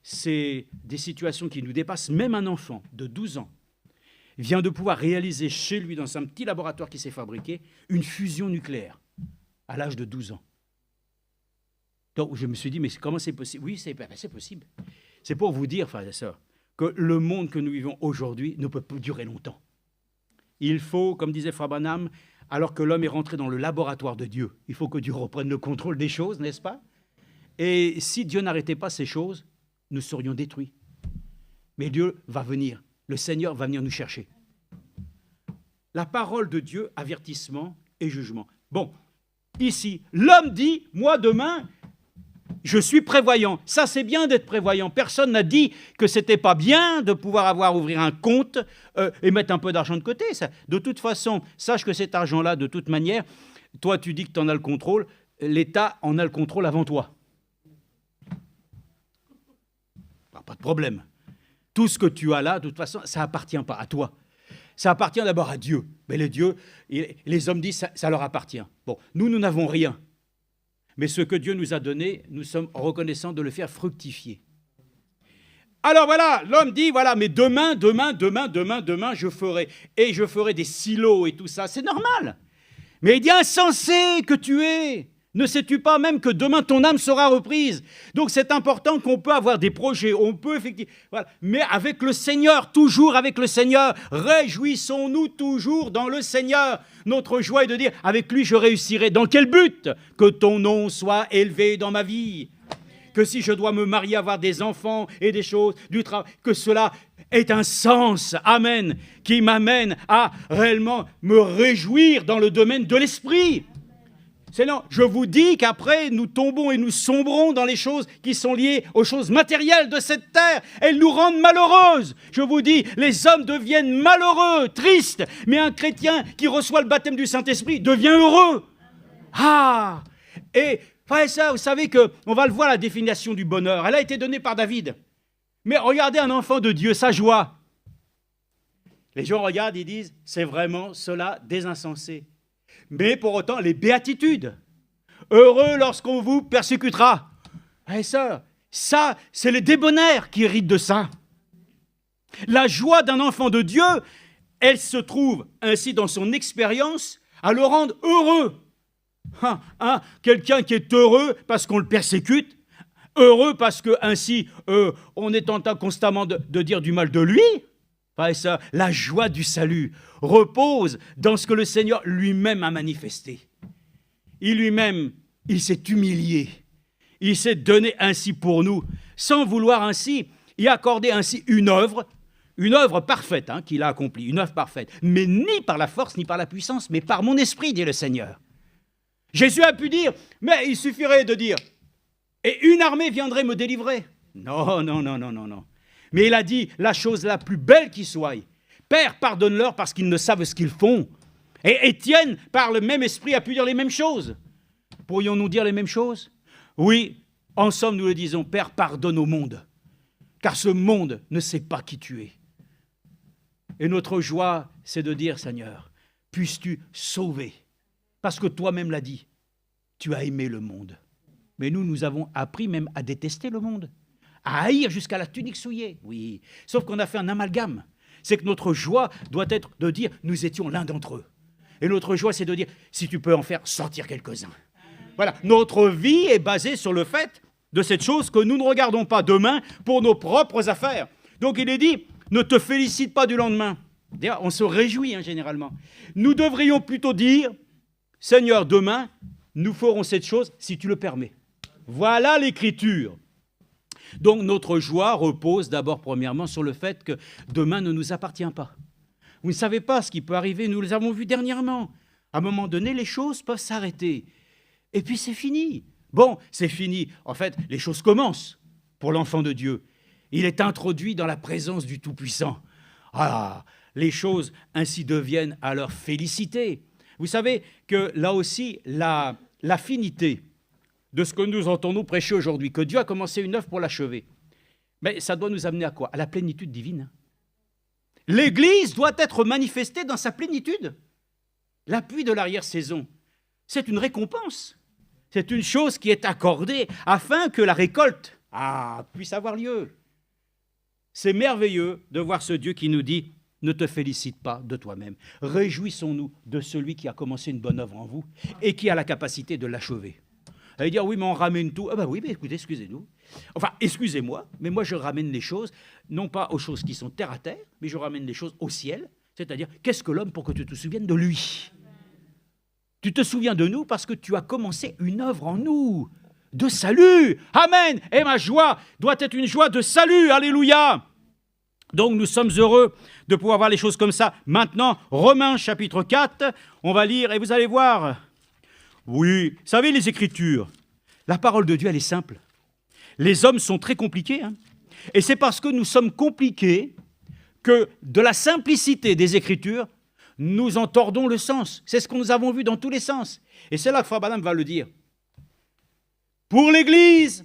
A: C'est des situations qui nous dépassent. Même un enfant de 12 ans vient de pouvoir réaliser chez lui, dans un petit laboratoire qui s'est fabriqué, une fusion nucléaire à l'âge de 12 ans. Donc je me suis dit, mais comment c'est possible? Oui, c'est possible. C'est pour vous dire, frères et sœurs, que le monde que nous vivons aujourd'hui ne peut pas durer longtemps. Il faut, comme disait Frère Branham, alors que l'homme est rentré dans le laboratoire de Dieu, il faut que Dieu reprenne le contrôle des choses, n'est-ce pas? Et si Dieu n'arrêtait pas ces choses, nous serions détruits. Mais Dieu va venir. Le Seigneur va venir nous chercher. La parole de Dieu, avertissement et jugement. Bon, ici, l'homme dit, moi demain, je suis prévoyant. Ça, c'est bien d'être prévoyant. Personne n'a dit que c'était pas bien de pouvoir ouvrir un compte et mettre un peu d'argent de côté. Ça. De toute façon, sache que cet argent-là, de toute manière, toi, tu dis que tu en as le contrôle, l'État en a le contrôle avant toi. Pas de problème. Tout ce que tu as là, de toute façon, ça n'appartient pas à toi. Ça appartient d'abord à Dieu. Mais les hommes disent que ça leur appartient. Bon, nous n'avons rien. Mais ce que Dieu nous a donné, nous sommes reconnaissants de le faire fructifier. Alors voilà, l'homme dit, voilà, mais demain, je ferai. Et je ferai des silos et tout ça. C'est normal. Mais il dit, insensé que tu es. Ne sais-tu pas même que demain ton âme sera reprise? Donc c'est important qu'on peut avoir des projets, on peut effectivement... Voilà. Mais avec le Seigneur, toujours avec le Seigneur, réjouissons-nous toujours dans le Seigneur. Notre joie est de dire, avec lui je réussirai. Dans quel but? Que ton nom soit élevé dans ma vie. Que si je dois me marier, avoir des enfants et des choses, du travail, que cela ait un sens, amen, qui m'amène à réellement me réjouir dans le domaine de l'esprit. C'est non. Je vous dis qu'après, nous tombons et nous sombrons dans les choses qui sont liées aux choses matérielles de cette terre. Elles nous rendent malheureuses. Je vous dis, les hommes deviennent malheureux, tristes. Mais un chrétien qui reçoit le baptême du Saint-Esprit devient heureux. Ah! Et, frère et sœurs, vous savez qu'on va le voir, la définition du bonheur. Elle a été donnée par David. Mais regardez un enfant de Dieu, sa joie. Les gens regardent, ils disent, c'est vraiment cela des insensés. Mais pour autant, les béatitudes. Heureux lorsqu'on vous persécutera. Frères et sœurs, ça, c'est les débonnaires qui héritent de ça. La joie d'un enfant de Dieu, elle se trouve ainsi dans son expérience à le rendre heureux. Quelqu'un qui est heureux parce qu'on le persécute, heureux parce que ainsi on est en train constamment de dire du mal de lui. Frères et sœurs, la joie du salut repose dans ce que le Seigneur lui-même a manifesté. Il s'est humilié. Il s'est donné ainsi pour nous, sans vouloir ainsi y accorder ainsi une œuvre parfaite qu'il a accomplie, une œuvre parfaite, mais ni par la force ni par la puissance, mais par mon esprit, dit le Seigneur. Jésus a pu dire, mais il suffirait de dire, et une armée viendrait me délivrer. Non. Mais il a dit la chose la plus belle qui soit. Père, pardonne-leur parce qu'ils ne savent ce qu'ils font. Et Étienne, par le même esprit, a pu dire les mêmes choses. Pourrions-nous dire les mêmes choses? Oui, en somme, nous le disons, Père, pardonne au monde, car ce monde ne sait pas qui tu es. Et notre joie, c'est de dire, Seigneur, puisses-tu sauver, parce que toi-même l'as dit, tu as aimé le monde. Mais nous avons appris même à détester le monde. À haïr jusqu'à la tunique souillée. Oui, sauf qu'on a fait un amalgame. C'est que notre joie doit être de dire « nous étions l'un d'entre eux ». Et notre joie, c'est de dire « si tu peux en faire sortir quelques-uns ». Voilà, notre vie est basée sur le fait de cette chose que nous ne regardons pas demain pour nos propres affaires. Donc il est dit « ne te félicite pas du lendemain ». D'ailleurs, on se réjouit généralement. Nous devrions plutôt dire « Seigneur, demain, nous ferons cette chose si tu le permets ». Voilà l'écriture. Donc notre joie repose d'abord premièrement sur le fait que demain ne nous appartient pas. Vous ne savez pas ce qui peut arriver, nous les avons vus dernièrement. À un moment donné, les choses peuvent s'arrêter. Et puis c'est fini. Bon, c'est fini. En fait, les choses commencent pour l'enfant de Dieu. Il est introduit dans la présence du Tout-Puissant. Ah, les choses ainsi deviennent alors félicité. Vous savez que là aussi, l'affinité de ce que nous entendons prêcher aujourd'hui, que Dieu a commencé une œuvre pour l'achever. Mais ça doit nous amener à quoi? À la plénitude divine. L'Église doit être manifestée dans sa plénitude. L'appui de l'arrière-saison, c'est une récompense. C'est une chose qui est accordée afin que la récolte puisse avoir lieu. C'est merveilleux de voir ce Dieu qui nous dit « Ne te félicite pas de toi-même. Réjouissons-nous de celui qui a commencé une bonne œuvre en vous et qui a la capacité de l'achever. » Elle va dire, oui, mais on ramène tout. Ah ben oui, mais écoutez, excusez-nous. Enfin, excusez-moi, mais moi je ramène les choses, non pas aux choses qui sont terre à terre, mais je ramène les choses au ciel. C'est-à-dire, qu'est-ce que l'homme pour que tu te souviennes de lui? Tu te souviens de nous parce que tu as commencé une œuvre en nous, de salut. Amen. Et ma joie doit être une joie de salut. Alléluia. Donc nous sommes heureux de pouvoir voir les choses comme ça. Maintenant, Romains chapitre 4, on va lire et vous allez voir. Oui, vous savez, les Écritures, la parole de Dieu, elle est simple. Les hommes sont très compliqués. Et c'est parce que nous sommes compliqués que de la simplicité des Écritures, nous en tordons le sens. C'est ce que nous avons vu dans tous les sens. Et c'est là que Frère Branham va le dire. Pour l'Église,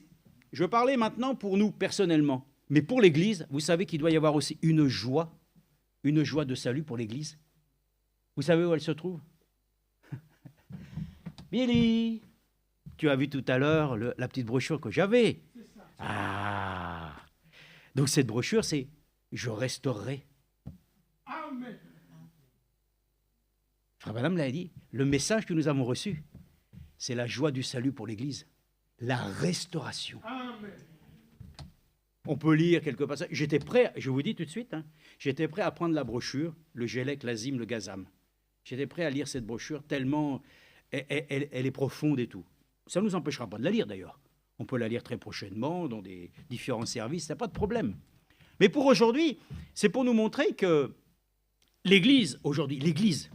A: je parlais maintenant pour nous personnellement, mais pour l'Église, vous savez qu'il doit y avoir aussi une joie de salut pour l'Église. Vous savez où elle se trouve? Billy, tu as vu tout à l'heure la petite brochure que j'avais. Donc cette brochure, c'est « Je restaurerai ». Amen. Frère Branham l'a dit, le message que nous avons reçu, c'est la joie du salut pour l'Église, la restauration. Amen. On peut lire quelques passages. J'étais prêt, je vous dis tout de suite, j'étais prêt à prendre la brochure, le Gélec, l'Azim, le Gazam. J'étais prêt à lire cette brochure tellement elle est profonde et tout. Ça ne nous empêchera pas de la lire d'ailleurs. On peut la lire très prochainement dans des différents services, ça n'a pas de problème. Mais pour aujourd'hui, c'est pour nous montrer que l'Église, aujourd'hui, l'Église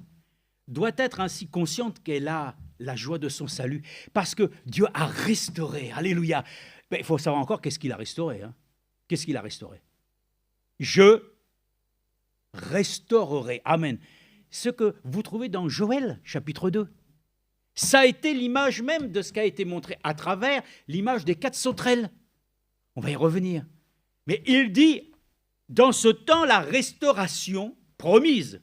A: doit être ainsi consciente qu'elle a la joie de son salut, parce que Dieu a restauré, alléluia. Mais il faut savoir encore qu'est-ce qu'il a restauré. Hein. Qu'est-ce qu'il a restauré? Je restaurerai, amen. Ce que vous trouvez dans Joël, chapitre 2. Ça a été l'image même de ce qui a été montré à travers l'image des 4 sauterelles. On va y revenir. Mais il dit, dans ce temps, la restauration promise,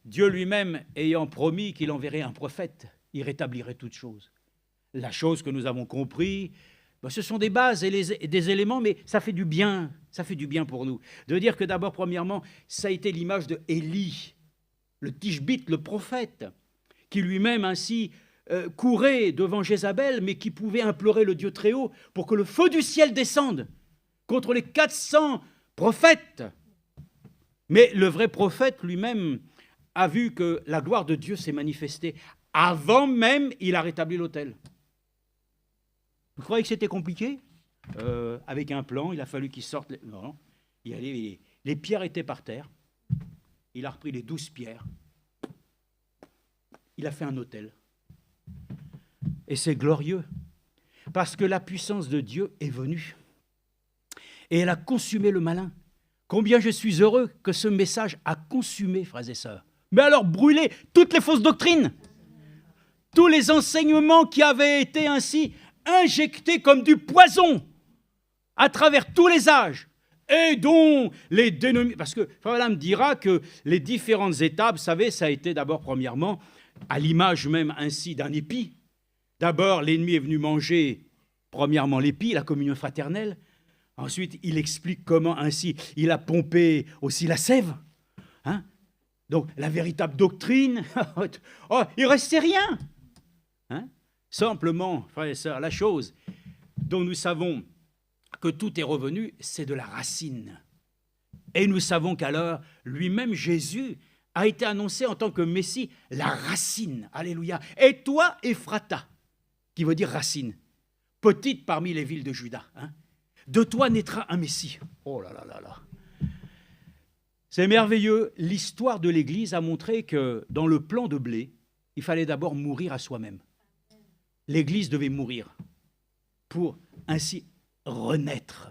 A: Dieu lui-même ayant promis qu'il enverrait un prophète, il rétablirait toutes choses. La chose que nous avons compris, ce sont des bases et des éléments, mais ça fait du bien pour nous. De dire que d'abord, premièrement, ça a été l'image de Élie, le Tishbite, le prophète, qui lui-même ainsi courait devant Jézabel, mais qui pouvait implorer le Dieu très haut pour que le feu du ciel descende contre les 400 prophètes. Mais le vrai prophète lui-même a vu que la gloire de Dieu s'est manifestée. Avant même, il a rétabli l'autel. Vous croyez que c'était compliqué? Avec un plan, il a fallu qu'il sorte. Non, les pierres étaient par terre. Il a repris les 12 pierres. Il a fait un autel. Et c'est glorieux, parce que la puissance de Dieu est venue. Et elle a consumé le malin. Combien je suis heureux que ce message a consumé, frères et sœurs. Mais alors brûlé toutes les fausses doctrines, tous les enseignements qui avaient été ainsi injectés comme du poison à travers tous les âges. Et dont les dénominations... Parce que Frère Branham dira que les différentes étapes, vous savez, ça a été d'abord, premièrement, à l'image même ainsi d'un épi. D'abord, l'ennemi est venu manger, premièrement, l'épi, la communion fraternelle. Ensuite, il explique comment ainsi il a pompé aussi la sève. Hein? Donc, la véritable doctrine, oh, il ne restait rien. Hein? Simplement, frères et sœurs, la chose dont nous savons que tout est revenu, c'est de la racine. Et nous savons qu'alors, lui-même, Jésus, a été annoncé en tant que Messie, la racine. Alléluia. Et toi, Ephrata, qui veut dire racine, petite parmi les villes de Juda. Hein? De toi naîtra un Messie. Oh là là là là. C'est merveilleux. L'histoire de l'Église a montré que dans le plan de blé, il fallait d'abord mourir à soi-même. L'Église devait mourir pour ainsi renaître.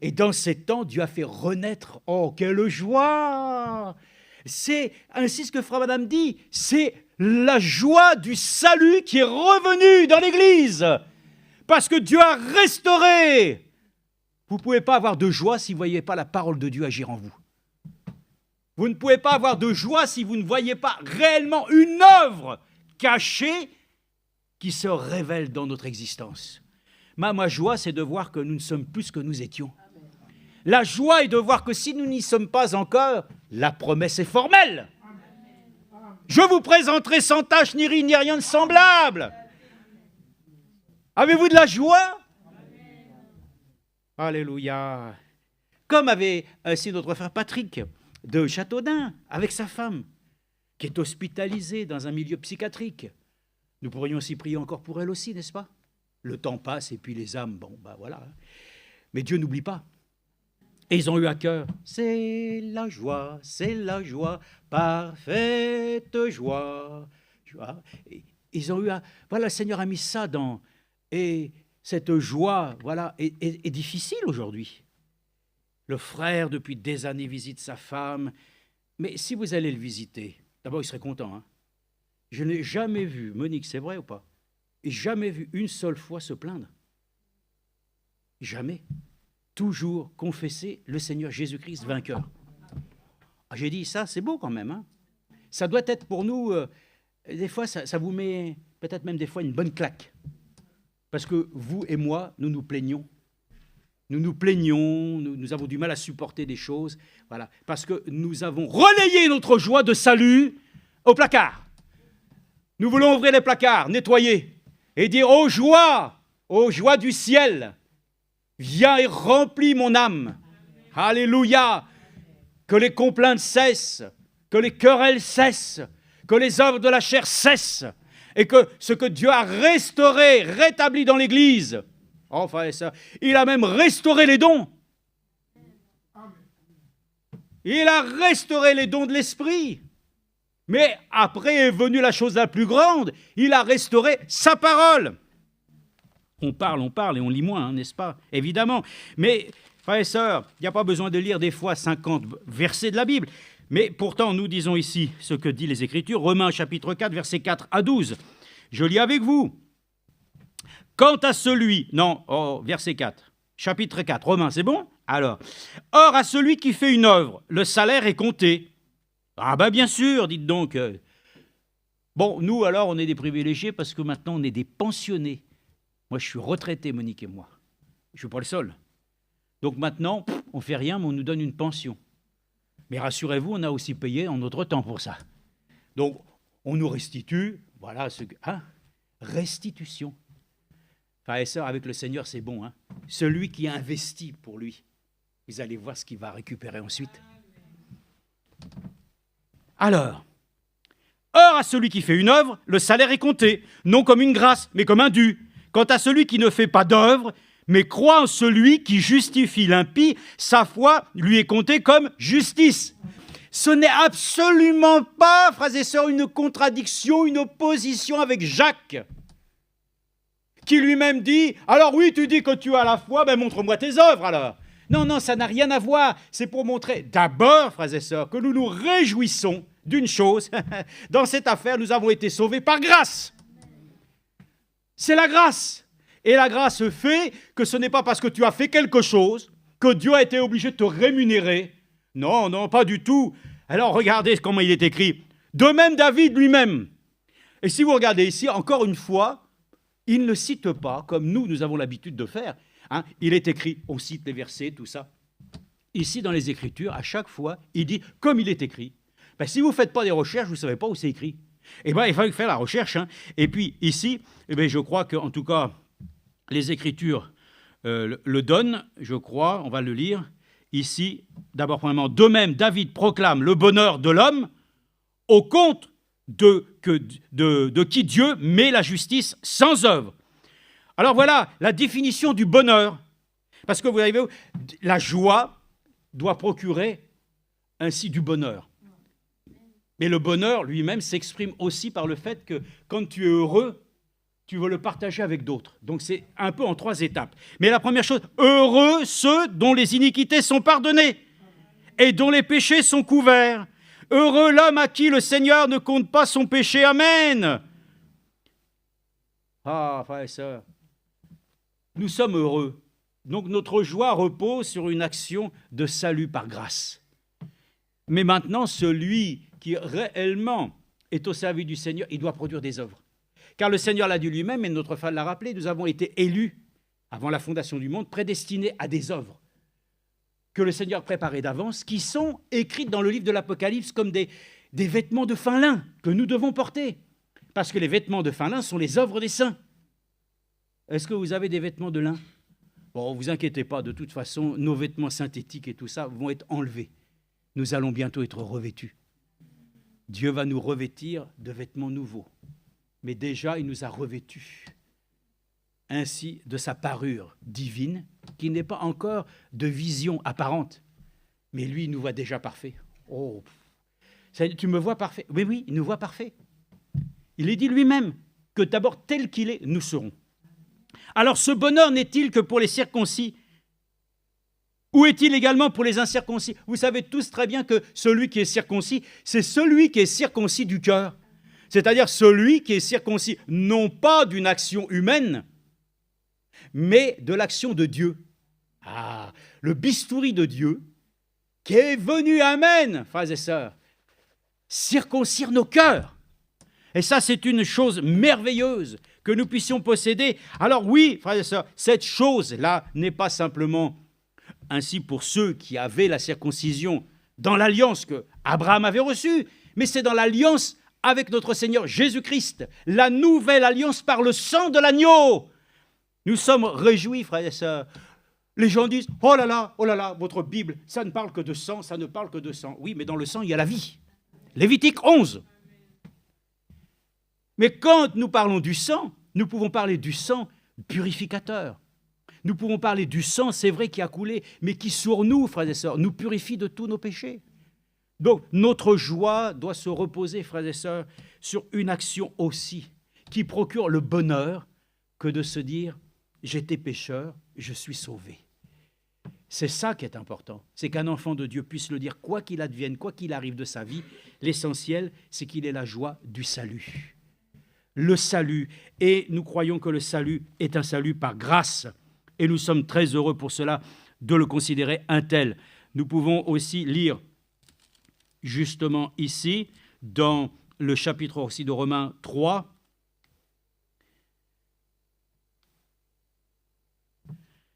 A: Et dans ces temps, Dieu a fait renaître. Oh, quelle joie! C'est ainsi ce que Frère Branham dit, c'est la joie du salut qui est revenue dans l'Église. Parce que Dieu a restauré. Vous ne pouvez pas avoir de joie si vous ne voyez pas la parole de Dieu agir en vous. Vous ne pouvez pas avoir de joie si vous ne voyez pas réellement une œuvre cachée qui se révèle dans notre existence. Ma joie, c'est de voir que nous ne sommes plus ce que nous étions. La joie est de voir que si nous n'y sommes pas encore, la promesse est formelle. Je vous présenterai sans tache, ni ride, ni rien de semblable. Avez-vous de la joie? Alléluia. Comme avait ainsi notre frère Patrick de Châteaudun, avec sa femme, qui est hospitalisée dans un milieu psychiatrique. Nous pourrions aussi prier encore pour elle aussi, n'est-ce pas? Le temps passe et puis les âmes, voilà. Mais Dieu n'oublie pas. Et ils ont eu à cœur, c'est la joie, parfaite joie. Et ils ont eu à... Voilà, le Seigneur a mis ça dans... Et cette joie, voilà, est difficile aujourd'hui. Le frère, depuis des années, visite sa femme. Mais si vous allez le visiter, d'abord, il serait content. Hein. Je n'ai jamais vu, Monique, c'est vrai ou pas? Jamais vu une seule fois se plaindre. Jamais. Toujours confesser le Seigneur Jésus-Christ vainqueur. Ah, j'ai dit ça, c'est beau quand même. Hein. Ça doit être pour nous, des fois, ça vous met peut-être même des fois une bonne claque. Parce que vous et moi, nous nous plaignons. Nous avons du mal à supporter des choses. Voilà. Parce que nous avons relayé notre joie de salut au placard. Nous voulons ouvrir les placards, nettoyer et dire ô joie du ciel, viens et remplis mon âme. Alléluia. Que les complaintes cessent, que les querelles cessent, que les œuvres de la chair cessent, et que ce que Dieu a restauré, rétabli dans l'Église, enfin ça, il a même restauré les dons. Il a restauré les dons de l'Esprit. Mais après est venue la chose la plus grande, il a restauré sa parole. On parle et on lit moins, n'est-ce pas? Évidemment. Mais, frères et sœurs, il n'y a pas besoin de lire des fois 50 versets de la Bible. Mais pourtant, nous disons ici ce que dit les Écritures, Romains chapitre 4, versets 4 à 12. Je lis avec vous. Quant à celui... Non, verset 4. Chapitre 4, Romains, c'est bon? Alors, or à celui qui fait une œuvre, le salaire est compté. Ah ben bien sûr, dites donc. Bon, nous alors, on est des privilégiés parce que maintenant, on est des pensionnés. Moi, je suis retraité, Monique et moi. Je ne suis pas le seul. Donc maintenant, on ne fait rien, mais on nous donne une pension. Mais rassurez-vous, on a aussi payé en notre temps pour ça. Donc, on nous restitue, voilà, restitution. Frères et sœurs, avec le Seigneur, c'est bon. Hein. Celui qui a investi pour lui, vous allez voir ce qu'il va récupérer ensuite. Alors, or à celui qui fait une œuvre, le salaire est compté, non comme une grâce, mais comme un dû. Quant à celui qui ne fait pas d'œuvre, mais croit en celui qui justifie l'impie, sa foi lui est comptée comme justice. Ce n'est absolument pas, frères et sœurs, une contradiction, une opposition avec Jacques, qui lui-même dit, alors oui, tu dis que tu as la foi, ben montre-moi tes œuvres alors. Non, ça n'a rien à voir. C'est pour montrer d'abord, frères et sœurs, que nous nous réjouissons d'une chose. Dans cette affaire, nous avons été sauvés par grâce. C'est la grâce. Et la grâce fait que ce n'est pas parce que tu as fait quelque chose que Dieu a été obligé de te rémunérer. Non, pas du tout. Alors regardez comment il est écrit. De même David lui-même. Et si vous regardez ici, encore une fois, il ne cite pas, comme nous avons l'habitude de faire. Hein, il est écrit, on cite les versets, tout ça. Ici, dans les Écritures, à chaque fois, il dit, comme il est écrit. Ben, si vous ne faites pas des recherches, vous ne savez pas où c'est écrit. Eh bien, il faut faire la recherche. Hein. Et puis, ici, eh bien, je crois qu'en tout cas, les Écritures le donnent, je crois, on va le lire. Ici, d'abord, premièrement, de même, David proclame le bonheur de l'homme au compte de qui Dieu met la justice sans œuvre. Alors voilà la définition du bonheur. Parce que vous avez vu, la joie doit procurer ainsi du bonheur. Mais le bonheur lui-même s'exprime aussi par le fait que quand tu es heureux, tu veux le partager avec d'autres. Donc c'est un peu en 3 étapes. Mais la première chose, heureux ceux dont les iniquités sont pardonnées et dont les péchés sont couverts. Heureux l'homme à qui le Seigneur ne compte pas son péché. Amen. Ah, frères et sœurs, nous sommes heureux. Donc notre joie repose sur une action de salut par grâce. Mais maintenant, celui qui réellement est au service du Seigneur, il doit produire des œuvres. Car le Seigneur l'a dit lui-même, et notre frère l'a rappelé, nous avons été élus, avant la fondation du monde, prédestinés à des œuvres que le Seigneur préparait d'avance, qui sont écrites dans le livre de l'Apocalypse comme des vêtements de fin lin que nous devons porter. Parce que les vêtements de fin lin sont les œuvres des saints. Est-ce que vous avez des vêtements de lin? Bon, ne vous inquiétez pas, de toute façon, nos vêtements synthétiques et tout ça vont être enlevés. Nous allons bientôt être revêtus. Dieu va nous revêtir de vêtements nouveaux. Mais déjà, il nous a revêtus ainsi de sa parure divine, qui n'est pas encore de vision apparente. Mais lui, il nous voit déjà parfait. Oh, tu me vois parfait? Oui, il nous voit parfait. Il est dit lui-même que d'abord, tel qu'il est, nous serons. Alors ce bonheur n'est-il que pour les circoncis? Ou est-il également pour les incirconcis? Vous savez tous très bien que celui qui est circoncis, c'est celui qui est circoncis du cœur. C'est-à-dire celui qui est circoncis, non pas d'une action humaine, mais de l'action de Dieu. Ah, le bistouri de Dieu, qui est venu, amen, frères et sœurs, circoncire nos cœurs. Et ça, c'est une chose merveilleuse que nous puissions posséder. Alors oui, frères et sœurs, cette chose-là n'est pas simplement ainsi pour ceux qui avaient la circoncision dans l'alliance que Abraham avait reçue, mais c'est dans l'alliance avec notre Seigneur Jésus-Christ, la nouvelle alliance par le sang de l'agneau. Nous sommes réjouis, frères et sœurs. Les gens disent, oh là là, votre Bible, ça ne parle que de sang, ça ne parle que de sang. Oui, mais dans le sang, il y a la vie. Lévitique 11. Mais quand nous parlons du sang, nous pouvons parler du sang purificateur. Nous pouvons parler du sang, c'est vrai, qui a coulé, mais qui sur nous, frères et sœurs, nous purifie de tous nos péchés. Donc, notre joie doit se reposer, frères et sœurs, sur une action aussi qui procure le bonheur que de se dire « j'étais pécheur, je suis sauvé ». C'est ça qui est important, c'est qu'un enfant de Dieu puisse le dire quoi qu'il advienne, quoi qu'il arrive de sa vie. L'essentiel, c'est qu'il ait la joie du salut. Le salut, et nous croyons que le salut est un salut par grâce, et nous sommes très heureux pour cela de le considérer un tel. Nous pouvons aussi lire justement ici, dans le chapitre aussi de Romains 3,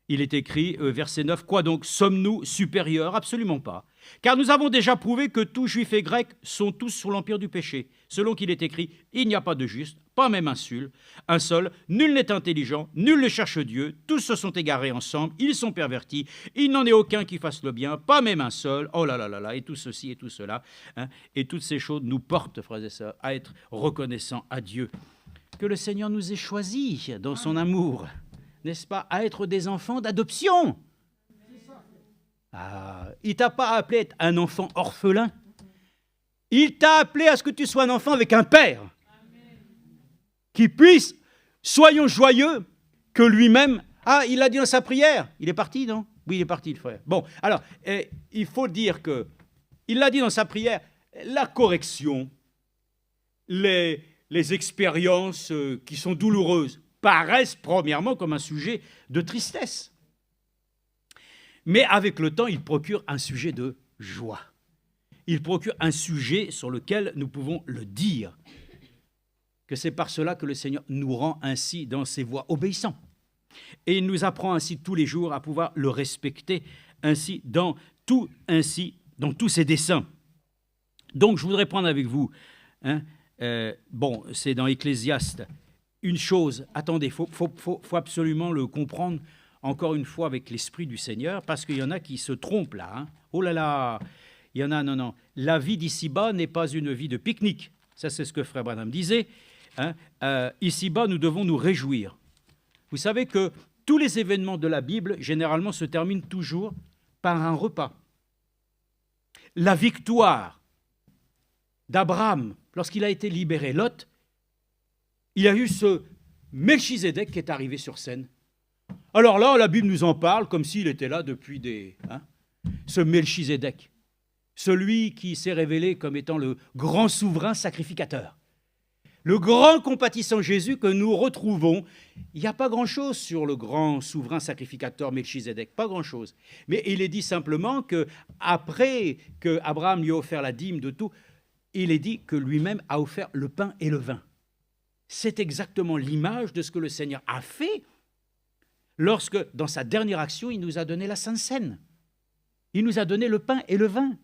A: il est écrit, verset 9, « Quoi donc, sommes-nous supérieurs ? Absolument pas. Car nous avons déjà prouvé que tous juifs et grecs sont tous sous l'empire du péché. Selon qu'il est écrit, il n'y a pas de juste, pas même un seul, nul n'est intelligent, nul ne cherche Dieu, tous se sont égarés ensemble, ils sont pervertis, il n'en est aucun qui fasse le bien, pas même un seul, oh là là là là, et tout ceci et tout cela. Hein, et toutes ces choses nous portent, frères et sœurs, à être reconnaissants à Dieu. Que le Seigneur nous ait choisis dans son amour, n'est-ce pas, à être des enfants d'adoption. Ah, il ne t'a pas appelé à être un enfant orphelin. Il t'a appelé à ce que tu sois un enfant avec un père. Qui puisse, soyons joyeux, que lui-même... Ah, il l'a dit dans sa prière. Il est parti, non? Oui, il est parti, le frère. Bon, alors, il faut dire que, il l'a dit dans sa prière, la correction, les expériences qui sont douloureuses, paraissent premièrement comme un sujet de tristesse. Mais avec le temps, il procure un sujet de joie. Il procure un sujet sur lequel nous pouvons le dire, que c'est par cela que le Seigneur nous rend ainsi dans ses voies obéissants. Et il nous apprend ainsi tous les jours à pouvoir le respecter ainsi dans tous ses desseins. Donc je voudrais prendre avec vous, c'est dans Ecclésiaste, une chose, attendez, il faut absolument le comprendre encore une fois avec l'Esprit du Seigneur, parce qu'il y en a qui se trompent là. Hein. Oh là là, il y en a, non. La vie d'ici-bas n'est pas une vie de pique-nique. Ça, c'est ce que Frère Branham disait. Hein. Ici-bas, nous devons nous réjouir. Vous savez que tous les événements de la Bible, généralement, se terminent toujours par un repas. La victoire d'Abraham, lorsqu'il a été libéré, Lot, il y a eu ce Melchizedek qui est arrivé sur scène. Alors là, la Bible nous en parle comme s'il était là depuis des... Hein, ce Melchizedek, celui qui s'est révélé comme étant le grand souverain sacrificateur. Le grand compatissant Jésus que nous retrouvons. Il n'y a pas grand-chose sur le grand souverain sacrificateur Melchizedek, pas grand-chose. Mais il est dit simplement qu'après qu'Abraham lui a offert la dîme de tout, il est dit que lui-même a offert le pain et le vin. C'est exactement l'image de ce que le Seigneur a fait lorsque, dans sa dernière action, il nous a donné la Sainte Seine. Il nous a donné le pain et le vin.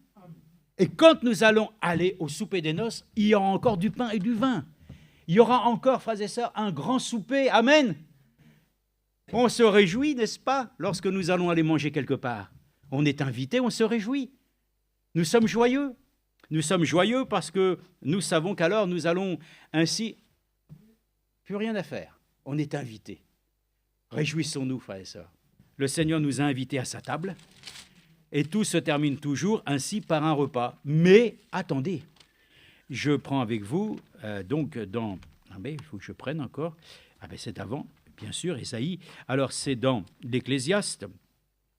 A: Et quand nous allons aller au souper des noces, il y aura encore du pain et du vin. Il y aura encore, frères et sœurs, un grand souper. Amen. On se réjouit, n'est-ce pas, lorsque nous allons aller manger quelque part. On est invité, on se réjouit. Nous sommes joyeux. Nous sommes joyeux parce que nous savons qu'alors nous allons ainsi... Plus rien à faire. On est invité. Réjouissons-nous, frères et sœurs. Le Seigneur nous a invités à sa table et tout se termine toujours ainsi par un repas. Mais attendez, je prends avec vous, il faut que je prenne encore. C'est avant, bien sûr, Ésaïe. Alors, c'est dans l'Ecclésiaste,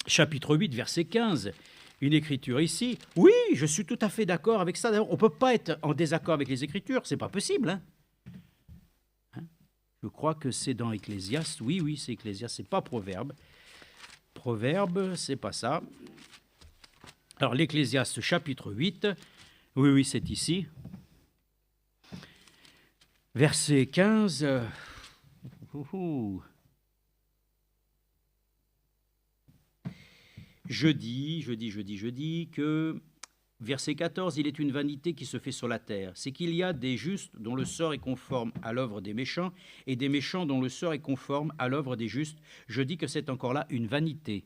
A: chapitre 8, verset 15. Une écriture ici. Oui, je suis tout à fait d'accord avec ça. D'ailleurs, on ne peut pas être en désaccord avec les Écritures. Ce n'est pas possible, hein. Je crois que c'est dans Ecclésiaste. Oui, c'est Ecclésiaste, ce n'est pas Proverbe. Proverbe, c'est pas ça. Alors, l'Ecclésiaste, chapitre 8. Oui, c'est ici. Verset 15. Je dis que... Verset 14, il est une vanité qui se fait sur la terre. C'est qu'il y a des justes dont le sort est conforme à l'œuvre des méchants et des méchants dont le sort est conforme à l'œuvre des justes. Je dis que c'est encore là une vanité.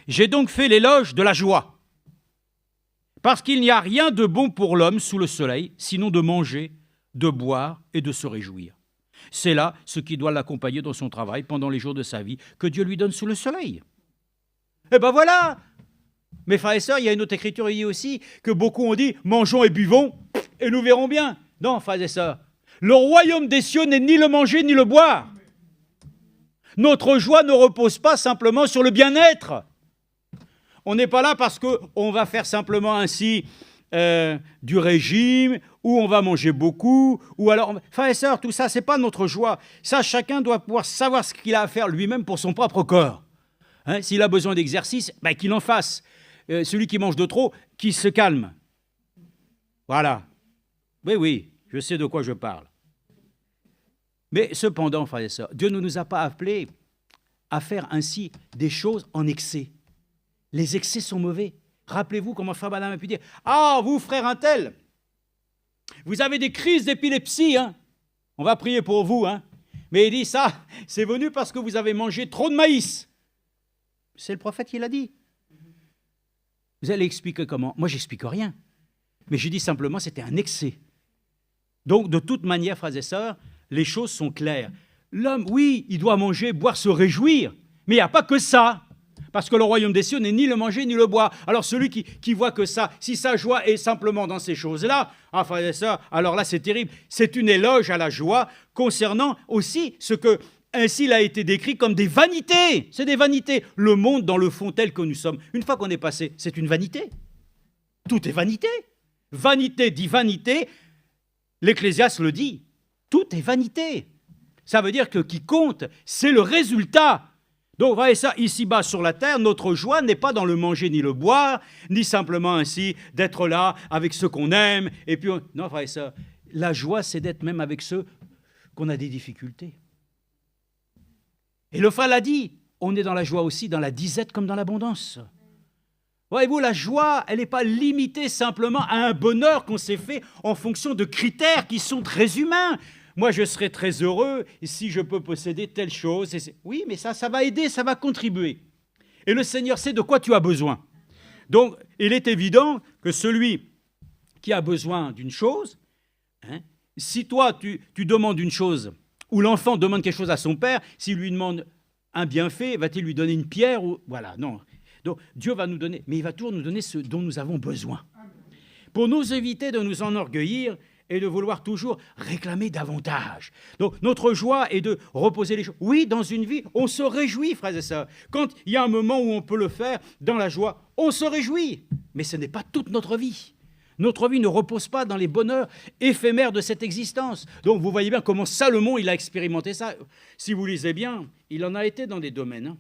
A: J'ai donc fait l'éloge de la joie. Parce qu'il n'y a rien de bon pour l'homme sous le soleil, sinon de manger, de boire et de se réjouir. C'est là ce qui doit l'accompagner dans son travail pendant les jours de sa vie, que Dieu lui donne sous le soleil. Eh ben voilà! Mes frères et sœurs, il y a une autre écriture qui dit aussi que beaucoup ont dit « mangeons et buvons et nous verrons bien ». Non, frères et sœurs, le royaume des cieux n'est ni le manger ni le boire. Notre joie ne repose pas simplement sur le bien-être. On n'est pas là parce qu'on va faire simplement ainsi du régime, ou on va manger beaucoup, ou alors... Frères et sœurs, tout ça, ce n'est pas notre joie. Ça, chacun doit pouvoir savoir ce qu'il a à faire lui-même pour son propre corps. Hein, s'il a besoin d'exercice, ben, qu'il en fasse. Celui qui mange de trop, qu'il se calme. Voilà. Oui, oui, je sais de quoi je parle. Mais cependant, frères et sœurs, Dieu ne nous a pas appelés à faire ainsi des choses en excès. Les excès sont mauvais. Rappelez-vous comment frère Madame a pu dire « Ah, vous, frère un tel, vous avez des crises d'épilepsie, hein? On va prier pour vous. Hein? » Mais il dit ça, c'est venu parce que vous avez mangé trop de maïs. C'est le prophète qui l'a dit. Vous allez expliquer comment? Moi, j'explique rien. Mais je dis simplement c'était un excès. Donc, de toute manière, frères et sœurs, les choses sont claires. L'homme, oui, il doit manger, boire, se réjouir. Mais il n'y a pas que ça. Parce que le royaume des cieux n'est ni le manger ni le boire. Alors celui qui voit que ça, si sa joie est simplement dans ces choses-là, ah, frères et sœurs, alors là c'est terrible. C'est une éloge à la joie concernant aussi ce que ainsi il a été décrit comme des vanités. C'est des vanités. Le monde dans le fond tel que nous sommes, une fois qu'on est passé, c'est une vanité. Tout est vanité. Vanité dit vanité. L'Ecclésiaste le dit. Tout est vanité. Ça veut dire que qui compte, c'est le résultat. Donc, voyez ça, ici-bas sur la terre, notre joie n'est pas dans le manger ni le boire, ni simplement ainsi d'être là avec ceux qu'on aime. Et puis, non, frère et sœurs, la joie, c'est d'être même avec ceux qu'on a des difficultés. Et le frère l'a dit, on est dans la joie aussi, dans la disette comme dans l'abondance. Voyez-vous, la joie, elle n'est pas limitée simplement à un bonheur qu'on s'est fait en fonction de critères qui sont très humains. Moi, je serais très heureux si je peux posséder telle chose. Oui, mais ça va aider, ça va contribuer. Et le Seigneur sait de quoi tu as besoin. Donc, il est évident que celui qui a besoin d'une chose, hein, si toi, tu demandes une chose, ou l'enfant demande quelque chose à son père, s'il lui demande un bienfait, va-t-il lui donner une pierre ou... Voilà, non. Donc, Dieu va nous donner, mais il va toujours nous donner ce dont nous avons besoin. Pour nous éviter de nous enorgueillir, et de vouloir toujours réclamer davantage. Donc, notre joie est de reposer les choses. Oui, dans une vie, on se réjouit, frères et sœurs. Quand il y a un moment où on peut le faire, dans la joie, on se réjouit. Mais ce n'est pas toute notre vie. Notre vie ne repose pas dans les bonheurs éphémères de cette existence. Donc, vous voyez bien comment Salomon, il a expérimenté ça. Si vous lisez bien, il en a été dans des domaines. Hein.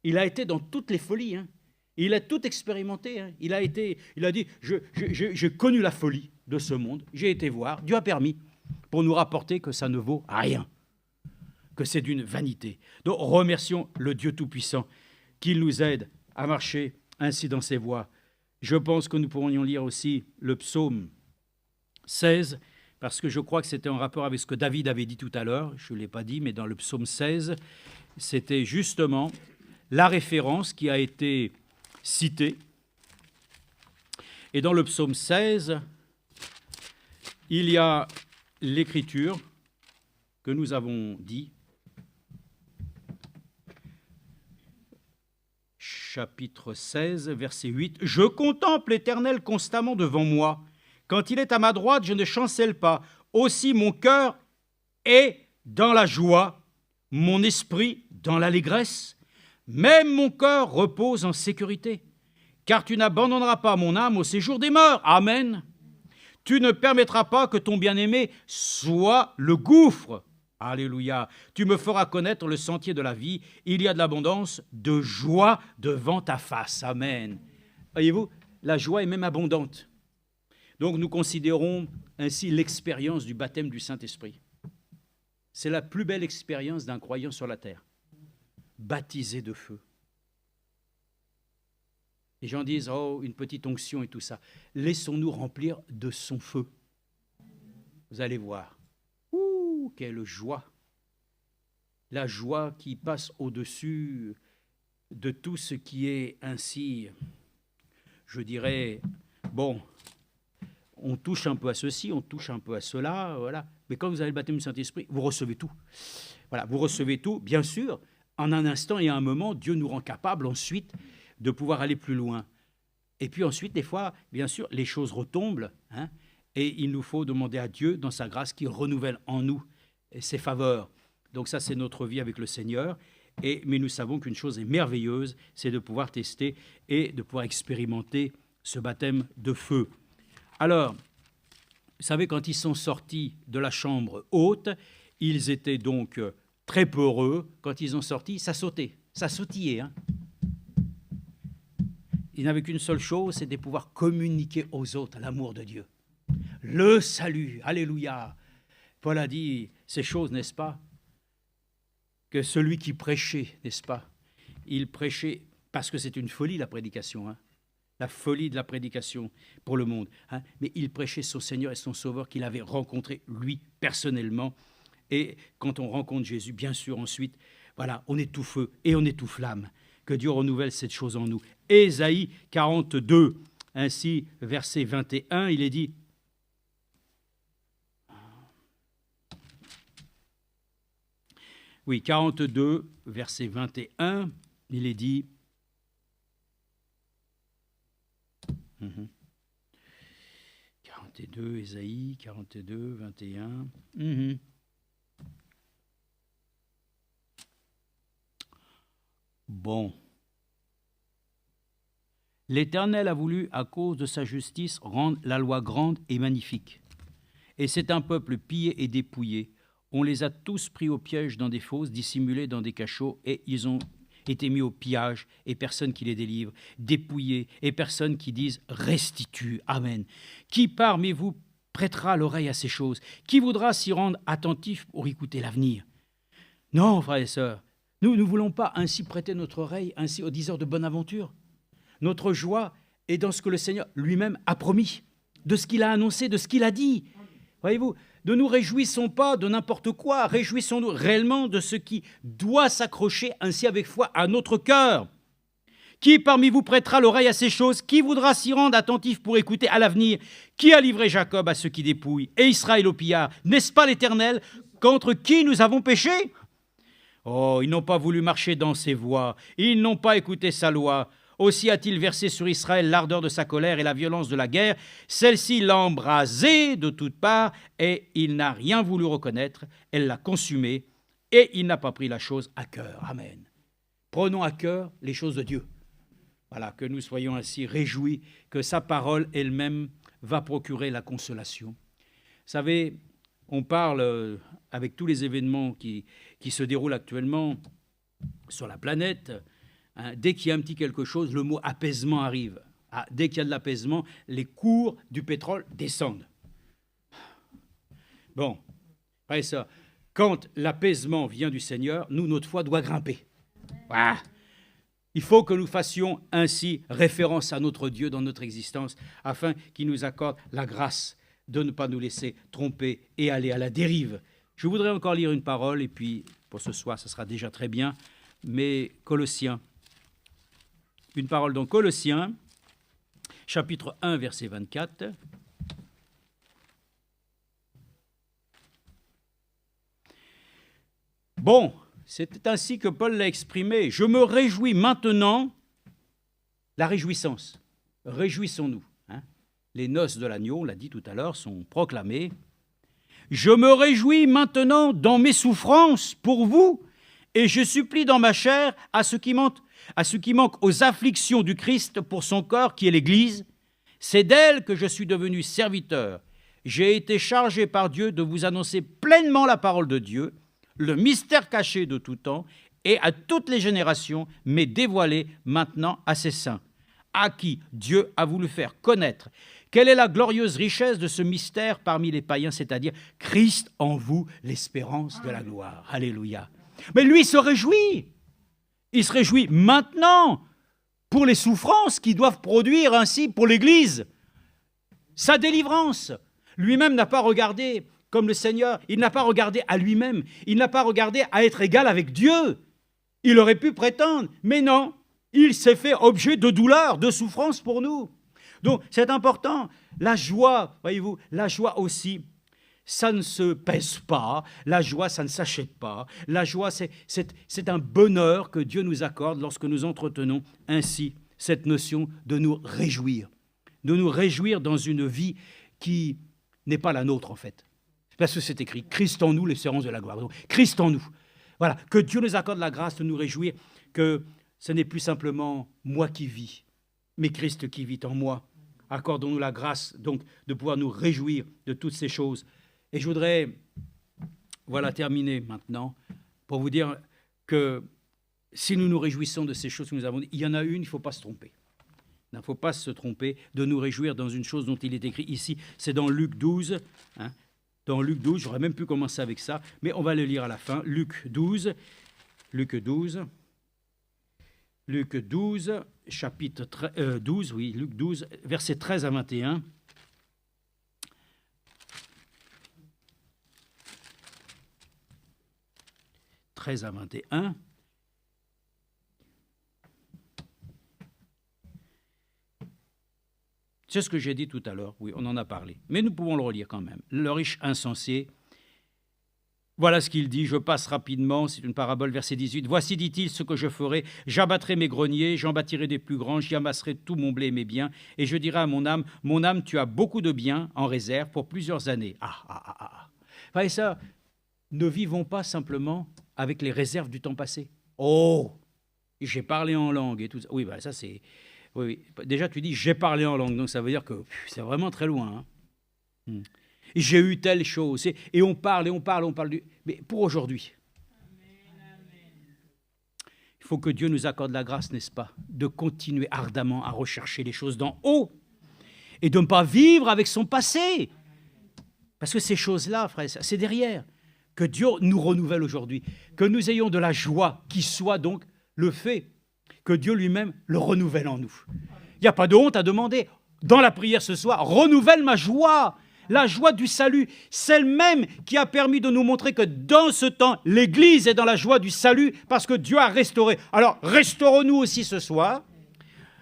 A: Il a été dans toutes les folies. Hein. Il a tout expérimenté. Hein. Il a dit, j'ai connu la folie de ce monde, j'ai été voir, Dieu a permis pour nous rapporter que ça ne vaut rien, que c'est d'une vanité. Donc remercions le Dieu Tout-Puissant qu'il nous aide à marcher ainsi dans ses voies. Je pense que nous pourrions lire aussi le psaume 16, parce que je crois que c'était en rapport avec ce que David avait dit tout à l'heure, je ne l'ai pas dit, mais dans le psaume 16, c'était justement la référence qui a été citée. Et dans le psaume 16, il y a l'écriture que nous avons dit, chapitre 16, verset 8. « Je contemple l'Éternel constamment devant moi. Quand il est à ma droite, je ne chancelle pas. Aussi mon cœur est dans la joie, mon esprit dans l'allégresse. Même mon cœur repose en sécurité, car tu n'abandonneras pas mon âme au séjour des morts. » Amen. Tu ne permettras pas que ton bien-aimé soit le gouffre. Alléluia. Tu me feras connaître le sentier de la vie. Il y a de l'abondance de joie devant ta face. Amen. Voyez-vous, la joie est même abondante. Donc nous considérons ainsi l'expérience du baptême du Saint-Esprit. C'est la plus belle expérience d'un croyant sur la terre. Baptisé de feu. Les gens disent, oh, une petite onction et tout ça. Laissons-nous remplir de son feu. Vous allez voir. Ouh, quelle joie. La joie qui passe au-dessus de tout ce qui est ainsi, je dirais, bon, on touche un peu à ceci, on touche un peu à cela, voilà. Mais quand vous avez le baptême du Saint-Esprit, vous recevez tout. Voilà, vous recevez tout. Bien sûr, en un instant et à un moment, Dieu nous rend capable ensuite de pouvoir aller plus loin. Et puis ensuite, des fois, bien sûr, les choses retombent, hein, et il nous faut demander à Dieu, dans sa grâce, qu'il renouvelle en nous ses faveurs. Donc ça, c'est notre vie avec le Seigneur. Mais nous savons qu'une chose est merveilleuse, c'est de pouvoir tester et de pouvoir expérimenter ce baptême de feu. Alors, vous savez, quand ils sont sortis de la chambre haute, ils étaient donc très peureux. Quand ils ont sorti, ça sautait, ça sautillait. Hein. Ils n'avaient qu'une seule chose, c'était de pouvoir communiquer aux autres l'amour de Dieu. Le salut, alléluia. Paul a dit ces choses, n'est-ce pas? Que celui qui prêchait, n'est-ce pas? Il prêchait, parce que c'est une folie la prédication, hein, la folie de la prédication pour le monde. Hein, mais il prêchait son Seigneur et son Sauveur qu'il avait rencontré lui personnellement. Et quand on rencontre Jésus, bien sûr, ensuite, voilà, on est tout feu et on est tout flamme. Que Dieu renouvelle cette chose en nous. Ésaïe 42, ainsi, verset 21, il est dit... Oui, 42, verset 21, il est dit... 42, Ésaïe, 42, 21... Bon. L'Éternel a voulu, à cause de sa justice, rendre la loi grande et magnifique. Et c'est un peuple pillé et dépouillé. On les a tous pris au piège dans des fosses, dissimulés dans des cachots, et ils ont été mis au pillage, et personne qui les délivre, dépouillés, et personne qui dise « restitue ». Amen. Qui parmi vous prêtera l'oreille à ces choses? Qui voudra s'y rendre attentif pour écouter l'avenir? Non, frères et sœurs, nous ne voulons pas ainsi prêter notre oreille ainsi aux diseurs de bonne aventure. Notre joie est dans ce que le Seigneur lui-même a promis, de ce qu'il a annoncé, de ce qu'il a dit. Voyez-vous, ne nous réjouissons pas de n'importe quoi, réjouissons-nous réellement de ce qui doit s'accrocher ainsi avec foi à notre cœur. Qui parmi vous prêtera l'oreille à ces choses? Qui voudra s'y rendre attentif pour écouter à l'avenir? Qui a livré Jacob à ceux qui dépouillent et Israël au pillard? N'est-ce pas l'Éternel contre qui nous avons péché? Oh, ils n'ont pas voulu marcher dans ses voies, ils n'ont pas écouté sa loi. Aussi a-t-il versé sur Israël l'ardeur de sa colère et la violence de la guerre. Celle-ci l'a embrasé de toutes parts et il n'a rien voulu reconnaître. Elle l'a consumé et il n'a pas pris la chose à cœur. Amen. Prenons à cœur les choses de Dieu. Voilà, que nous soyons ainsi réjouis que sa parole elle-même va procurer la consolation. Vous savez, on parle avec tous les événements qui se déroulent actuellement sur la planète. Hein, dès qu'il y a un petit quelque chose, le mot apaisement arrive. Ah, dès qu'il y a de l'apaisement, les cours du pétrole descendent. Bon, après ça, quand l'apaisement vient du Seigneur, nous, notre foi doit grimper. Voilà. Il faut que nous fassions ainsi référence à notre Dieu dans notre existence, afin qu'il nous accorde la grâce de ne pas nous laisser tromper et aller à la dérive. Je voudrais encore lire une parole, et puis pour ce soir, ce sera déjà très bien, mais Colossiens. Une parole dans Colossiens, chapitre 1, verset 24. Bon, c'est ainsi que Paul l'a exprimé. Je me réjouis maintenant, la réjouissance. Réjouissons-nous. Hein. Les noces de l'agneau, on l'a dit tout à l'heure, sont proclamées. Je me réjouis maintenant dans mes souffrances pour vous, et je supplie dans ma chair à ce qui manque aux afflictions du Christ pour son corps, qui est l'Église. C'est d'elle que je suis devenu serviteur. J'ai été chargé par Dieu de vous annoncer pleinement la parole de Dieu, le mystère caché de tout temps, et à toutes les générations, mais dévoilé maintenant à ses saints, à qui Dieu a voulu faire connaître quelle est la glorieuse richesse de ce mystère parmi les païens, c'est-à-dire Christ en vous, l'espérance de la gloire. Alléluia. Mais lui se réjouit. Il se réjouit maintenant pour les souffrances qui doivent produire ainsi pour l'Église sa délivrance. Lui-même n'a pas regardé comme le Seigneur, il n'a pas regardé à lui-même, il n'a pas regardé à être égal avec Dieu. Il aurait pu prétendre, mais non, il s'est fait objet de douleur, de souffrance pour nous. Donc c'est important. La joie, voyez-vous, la joie aussi, ça ne se pèse pas, la joie, ça ne s'achète pas. La joie, c'est un bonheur que Dieu nous accorde lorsque nous entretenons ainsi cette notion de nous réjouir dans une vie qui n'est pas la nôtre en fait. Parce que c'est écrit, Christ en nous, l'espérance de la gloire. Donc, Christ en nous. Voilà, que Dieu nous accorde la grâce de nous réjouir, que ce n'est plus simplement moi qui vis, mais Christ qui vit en moi. Accordons-nous la grâce donc de pouvoir nous réjouir de toutes ces choses. Et je voudrais terminer maintenant pour vous dire que si nous nous réjouissons de ces choses que nous avons dites, il y en a une, il ne faut pas se tromper. Il ne faut pas se tromper de nous réjouir dans une chose dont il est écrit ici. C'est dans Luc 12. Dans Luc 12, j'aurais même pu commencer avec ça, mais on va le lire à la fin. Luc 12, chapitre 12, Luc 12, versets 13 à 21. « 13 à 21. C'est ce que j'ai dit tout à l'heure, oui, on en a parlé. Mais nous pouvons le relire quand même. Le riche insensé, voilà ce qu'il dit, je passe rapidement, c'est une parabole, verset 18. « Voici, dit-il, ce que je ferai, j'abattrai mes greniers, j'en bâtirai des plus grands, j'y amasserai tout mon blé et mes biens, et je dirai à mon âme, tu as beaucoup de biens en réserve pour plusieurs années. » Et ça, ne vivons pas simplement avec les réserves du temps passé. Oh, j'ai parlé en langue et tout ça. Oui, ça c'est... Oui. Déjà, tu dis « j'ai parlé en langue », donc ça veut dire que c'est vraiment très loin. J'ai eu telle chose. Et on parle. Mais pour aujourd'hui, il faut que Dieu nous accorde la grâce, n'est-ce pas, de continuer ardemment à rechercher les choses d'en haut et de ne pas vivre avec son passé. Parce que ces choses-là, frère, c'est derrière. Que Dieu nous renouvelle aujourd'hui. Que nous ayons de la joie qui soit donc le fait que Dieu lui-même le renouvelle en nous. Il n'y a pas de honte à demander. Dans la prière ce soir, renouvelle ma joie, la joie du salut, celle même qui a permis de nous montrer que dans ce temps, l'Église est dans la joie du salut parce que Dieu a restauré. Alors, restaurons-nous aussi ce soir,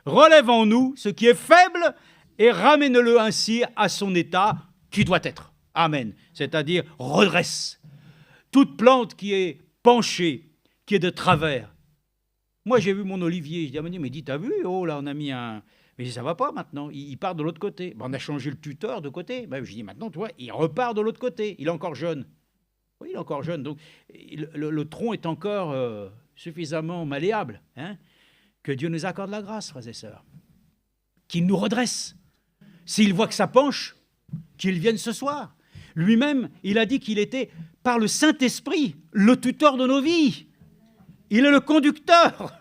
A: relèvons-nous ce qui est faible et ramène-le ainsi à son état qui doit être. Amen. C'est-à-dire, redresse. Toute plante qui est penchée, qui est de travers. Moi, j'ai vu mon olivier. Je dis à Monique, mais dis, t'as vu? Oh, là, on a mis un... Mais ça ne va pas maintenant. Il part de l'autre côté. On a changé le tuteur de côté. Je dis, maintenant, tu vois, il repart de l'autre côté. Il est encore jeune. Oui, il est encore jeune. Donc, le tronc est encore suffisamment malléable. Que Dieu nous accorde la grâce, frères et sœurs. Qu'il nous redresse. S'il voit que ça penche, qu'il vienne ce soir. Lui-même, il a dit qu'il était, par le Saint-Esprit, le tuteur de nos vies. Il est le conducteur.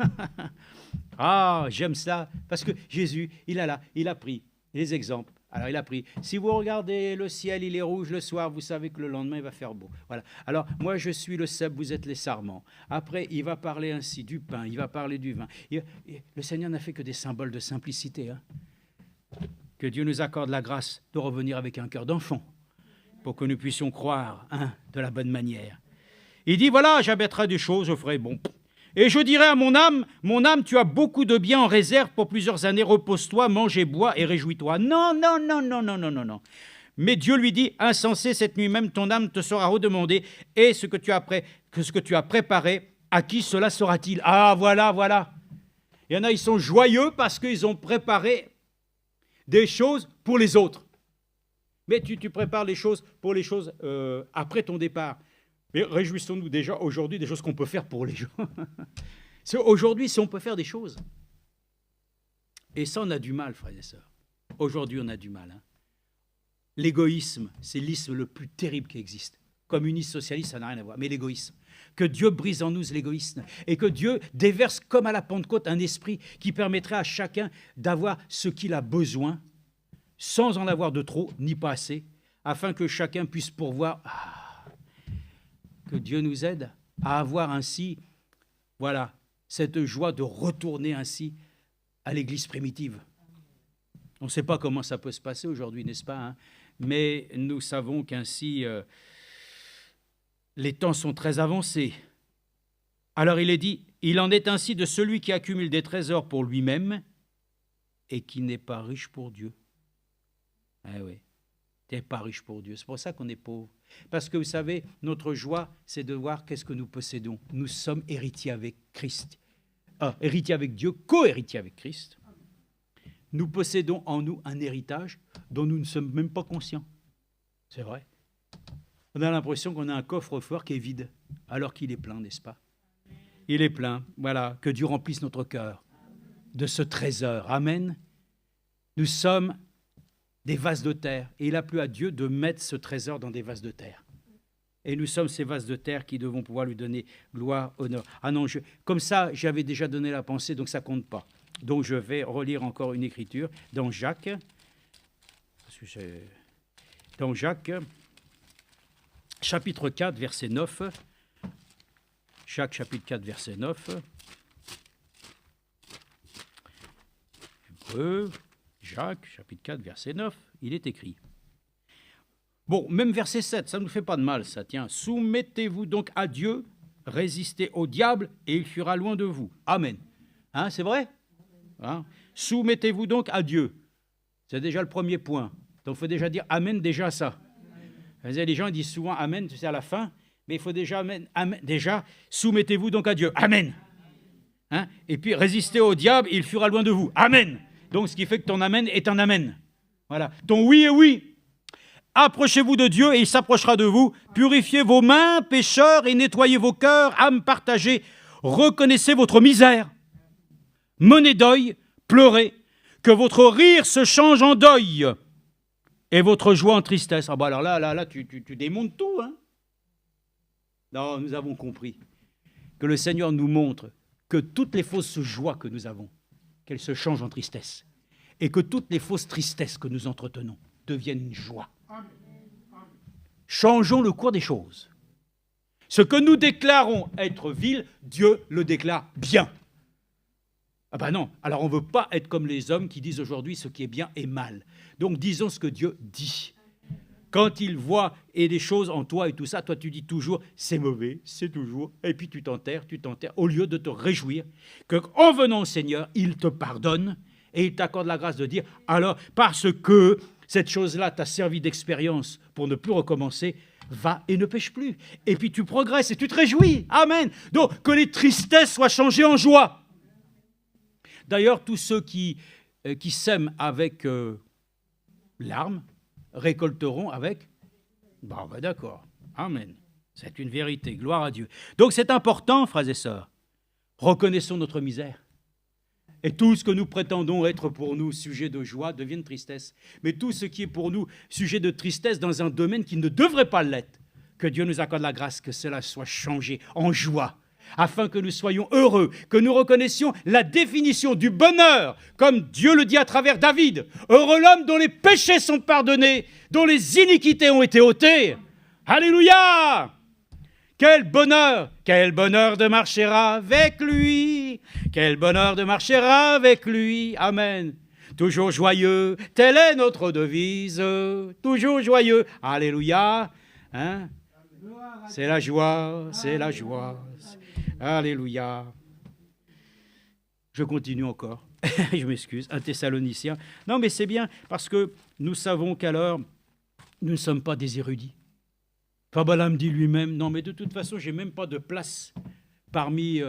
A: Ah, j'aime ça, parce que Jésus, il a pris les exemples. Alors, il a pris, si vous regardez le ciel, il est rouge le soir, vous savez que le lendemain, il va faire beau. Voilà. Alors, moi, je suis le cep, vous êtes les sarments. Après, il va parler ainsi du pain, il va parler du vin. Le Seigneur n'a fait que des symboles de simplicité. Que Dieu nous accorde la grâce de revenir avec un cœur d'enfant pour que nous puissions croire de la bonne manière. Il dit, voilà, j'abattrai des choses, je ferai bon. Et je dirai à mon âme, tu as beaucoup de biens en réserve pour plusieurs années, repose-toi, mange et bois et réjouis-toi. Non. Mais Dieu lui dit, insensé, cette nuit même, ton âme te sera redemandée, et ce que tu as préparé, à qui cela sera-t-il? Ah, voilà. Il y en a, ils sont joyeux parce qu'ils ont préparé des choses pour les autres. Mais tu prépares les choses pour les choses après ton départ. Mais réjouissons-nous déjà aujourd'hui des choses qu'on peut faire pour les gens. C'est aujourd'hui, si on peut faire des choses. Et ça, on a du mal, frères et sœurs. Aujourd'hui, on a du mal. L'égoïsme, c'est l'isme le plus terrible qui existe. Communiste, socialiste, ça n'a rien à voir. Mais l'égoïsme. Que Dieu brise en nous l'égoïsme. Et que Dieu déverse comme à la Pentecôte un esprit qui permettrait à chacun d'avoir ce qu'il a besoin, sans en avoir de trop, ni pas assez, afin que chacun puisse pourvoir... Que Dieu nous aide à avoir ainsi, cette joie de retourner ainsi à l'Église primitive. On ne sait pas comment ça peut se passer aujourd'hui, n'est-ce pas? Mais nous savons qu'ainsi, les temps sont très avancés. Alors il est dit, il en est ainsi de celui qui accumule des trésors pour lui-même et qui n'est pas riche pour Dieu. Eh oui. Tu n'es pas riche pour Dieu. C'est pour ça qu'on est pauvre. Parce que vous savez, notre joie, c'est de voir qu'est-ce que nous possédons. Nous sommes héritiers avec Christ. Héritiers avec Dieu, co-héritiers avec Christ. nous possédons en nous un héritage dont nous ne sommes même pas conscients. C'est vrai. On a l'impression qu'on a un coffre-fort qui est vide, alors qu'il est plein, n'est-ce pas? Il est plein. Voilà, que Dieu remplisse notre cœur de ce trésor. Amen. Nous sommes des vases de terre, et il a plu à Dieu de mettre ce trésor dans des vases de terre. Et nous sommes ces vases de terre qui devons pouvoir lui donner gloire, honneur. Ah non, comme ça, j'avais déjà donné la pensée, donc ça ne compte pas. Donc je vais relire encore une écriture dans Jacques. Dans Jacques, chapitre 4, verset 9. Jacques, chapitre 4, verset 9. Jacques, chapitre 4, verset 9, il est écrit. Bon, même verset 7, ça ne nous fait pas de mal, ça, tiens. Soumettez-vous donc à Dieu, résistez au diable, et il fuira loin de vous. Amen. Hein, c'est vrai? Hein? Soumettez-vous donc à Dieu. C'est déjà le premier point. Donc, il faut déjà dire Amen déjà à ça. Les gens disent souvent Amen, tu sais, à la fin, mais il faut déjà Amen, déjà, soumettez-vous donc à Dieu. Amen. Hein? Et puis, résistez au diable, il fuira loin de vous. Amen. Donc, ce qui fait que ton Amen est un Amen. Voilà. Ton oui est oui. Approchez-vous de Dieu et il s'approchera de vous. Purifiez vos mains, pécheurs, et nettoyez vos cœurs, âmes partagées. Reconnaissez votre misère. Menez deuil, pleurez. Que votre rire se change en deuil et votre joie en tristesse. Ah bah alors là, tu démontes tout, hein? Non, nous avons compris que le Seigneur nous montre que toutes les fausses joies que nous avons, qu'elles se changent en tristesse, et que toutes les fausses tristesses que nous entretenons deviennent une joie. Changeons le cours des choses. Ce que nous déclarons être vil, Dieu le déclare bien. Ah ben non, alors on ne veut pas être comme les hommes qui disent aujourd'hui ce qui est bien est mal. Donc disons ce que Dieu dit. Quand il voit et des choses en toi et tout ça, toi tu dis toujours c'est mauvais, c'est toujours, et puis tu t'enterres, au lieu de te réjouir qu'en venant au Seigneur, il te pardonne et il t'accorde la grâce de dire alors parce que cette chose-là t'a servi d'expérience pour ne plus recommencer, va et ne pêche plus. Et puis tu progresses et tu te réjouis. Amen. Donc que les tristesses soient changées en joie. D'ailleurs, tous ceux qui sèment avec larmes récolteront avec... Bon, ben d'accord. Amen. C'est une vérité. Gloire à Dieu. Donc c'est important, frères et sœurs. Reconnaissons notre misère. Et tout ce que nous prétendons être pour nous sujet de joie devient tristesse. Mais tout ce qui est pour nous sujet de tristesse dans un domaine qui ne devrait pas l'être, que Dieu nous accorde la grâce, que cela soit changé en joie, afin que nous soyons heureux, que nous reconnaissions la définition du bonheur, comme Dieu le dit à travers David. Heureux l'homme dont les péchés sont pardonnés, dont les iniquités ont été ôtées. Alléluia! Quel bonheur de marcher avec lui, quel bonheur de marcher avec lui, amen. Toujours joyeux, telle est notre devise, toujours joyeux, alléluia, hein? C'est la joie, alléluia. Je continue encore, je m'excuse, 1 Thessaloniciens. Non mais c'est bien, parce que nous savons qu'alors, nous ne sommes pas des érudits. Balaam dit lui-même, non mais de toute façon, je n'ai même pas de place parmi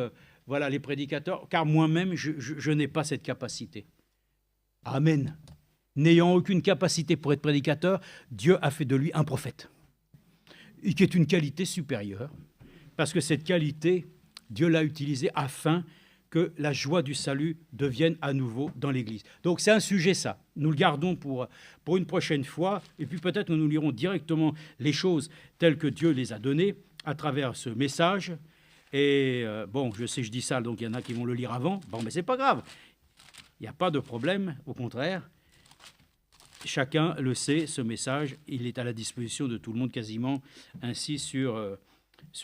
A: les prédicateurs, car moi-même, je n'ai pas cette capacité. Amen. N'ayant aucune capacité pour être prédicateur, Dieu a fait de lui un prophète, et qui est une qualité supérieure, parce que cette qualité, Dieu l'a utilisée afin que la joie du salut devienne à nouveau dans l'Église. Donc c'est un sujet, ça. Nous le gardons pour une prochaine fois, et puis peut-être nous lirons directement les choses telles que Dieu les a données à travers ce message. Et je sais, je dis ça, donc il y en a qui vont le lire avant. Bon, mais c'est pas grave. Il n'y a pas de problème, au contraire. Chacun le sait, ce message, il est à la disposition de tout le monde quasiment, ainsi sur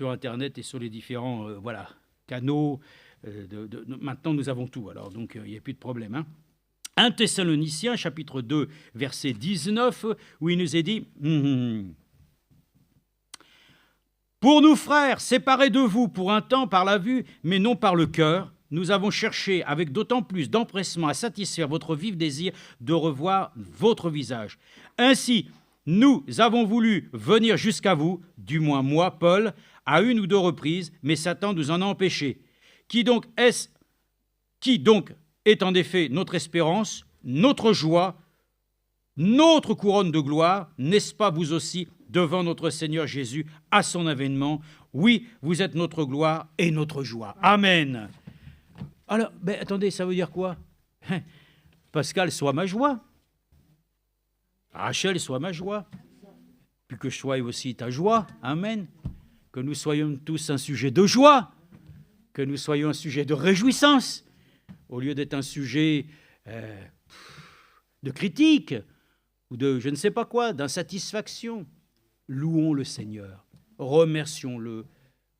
A: Internet et sur les différents canaux. Maintenant, nous avons tout, alors donc il n'y a plus de problème. 1 Thessaloniciens, chapitre 2, verset 19, où il nous est dit pour nous, frères, séparés de vous pour un temps par la vue, mais non par le cœur, nous avons cherché avec d'autant plus d'empressement à satisfaire votre vif désir de revoir votre visage. Ainsi, nous avons voulu venir jusqu'à vous, du moins moi, Paul, à une ou deux reprises, mais Satan nous en a empêchés. Qui donc est en effet notre espérance, notre joie, notre couronne de gloire, n'est-ce pas vous aussi, devant notre Seigneur Jésus, à son avènement? Oui, vous êtes notre gloire et notre joie. Amen. Alors, attendez, ça veut dire quoi? Pascal, sois ma joie. Rachel, sois ma joie. Puis que je sois aussi ta joie. Amen. Que nous soyons tous un sujet de joie. Que nous soyons un sujet de réjouissance. Au lieu d'être un sujet de critique ou de je ne sais pas quoi, d'insatisfaction. Louons le Seigneur. Remercions-le.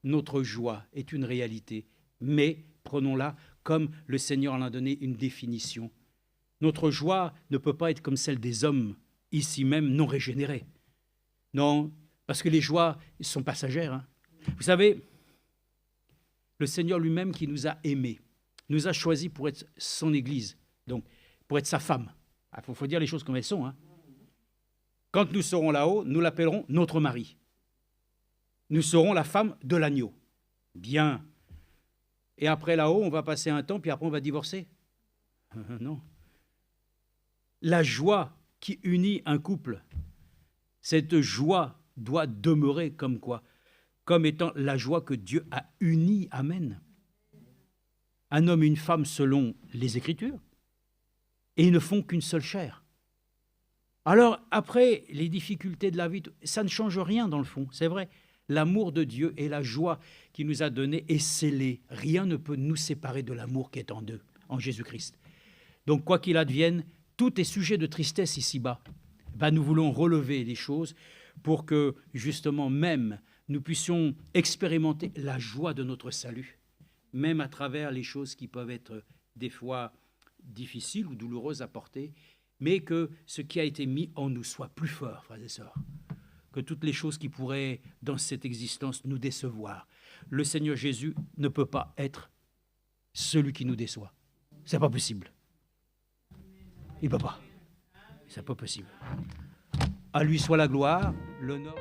A: Notre joie est une réalité. Mais prenons-la comme le Seigneur en a donné une définition. Notre joie ne peut pas être comme celle des hommes, ici même, non régénérés. Non, parce que les joies sont passagères. Hein. Vous savez, le Seigneur lui-même qui nous a aimés, nous a choisis pour être son Église, donc pour être sa femme. Il faut dire les choses comme elles sont. Hein. Quand nous serons là-haut, nous l'appellerons notre mari. Nous serons la femme de l'agneau. Bien. Et après là-haut, on va passer un temps, puis après on va divorcer. Non. La joie qui unit un couple, cette joie doit demeurer comme quoi? Comme étant la joie que Dieu a unie. Amen. Un homme et une femme selon les Écritures, et ils ne font qu'une seule chair. Alors, après, les difficultés de la vie, ça ne change rien dans le fond, c'est vrai. L'amour de Dieu et la joie qu'il nous a donnée est scellée. Rien ne peut nous séparer de l'amour qui est en eux, en Jésus-Christ. Donc, quoi qu'il advienne, tout est sujet de tristesse ici-bas. Nous voulons relever les choses pour que, justement, même, nous puissions expérimenter la joie de notre salut, même à travers les choses qui peuvent être des fois difficiles ou douloureuses à porter, mais que ce qui a été mis en nous soit plus fort, frères et sœurs, que toutes les choses qui pourraient, dans cette existence, nous décevoir. Le Seigneur Jésus ne peut pas être celui qui nous déçoit. C'est pas possible. Il ne peut pas. C'est pas possible. À lui soit la gloire, l'honneur.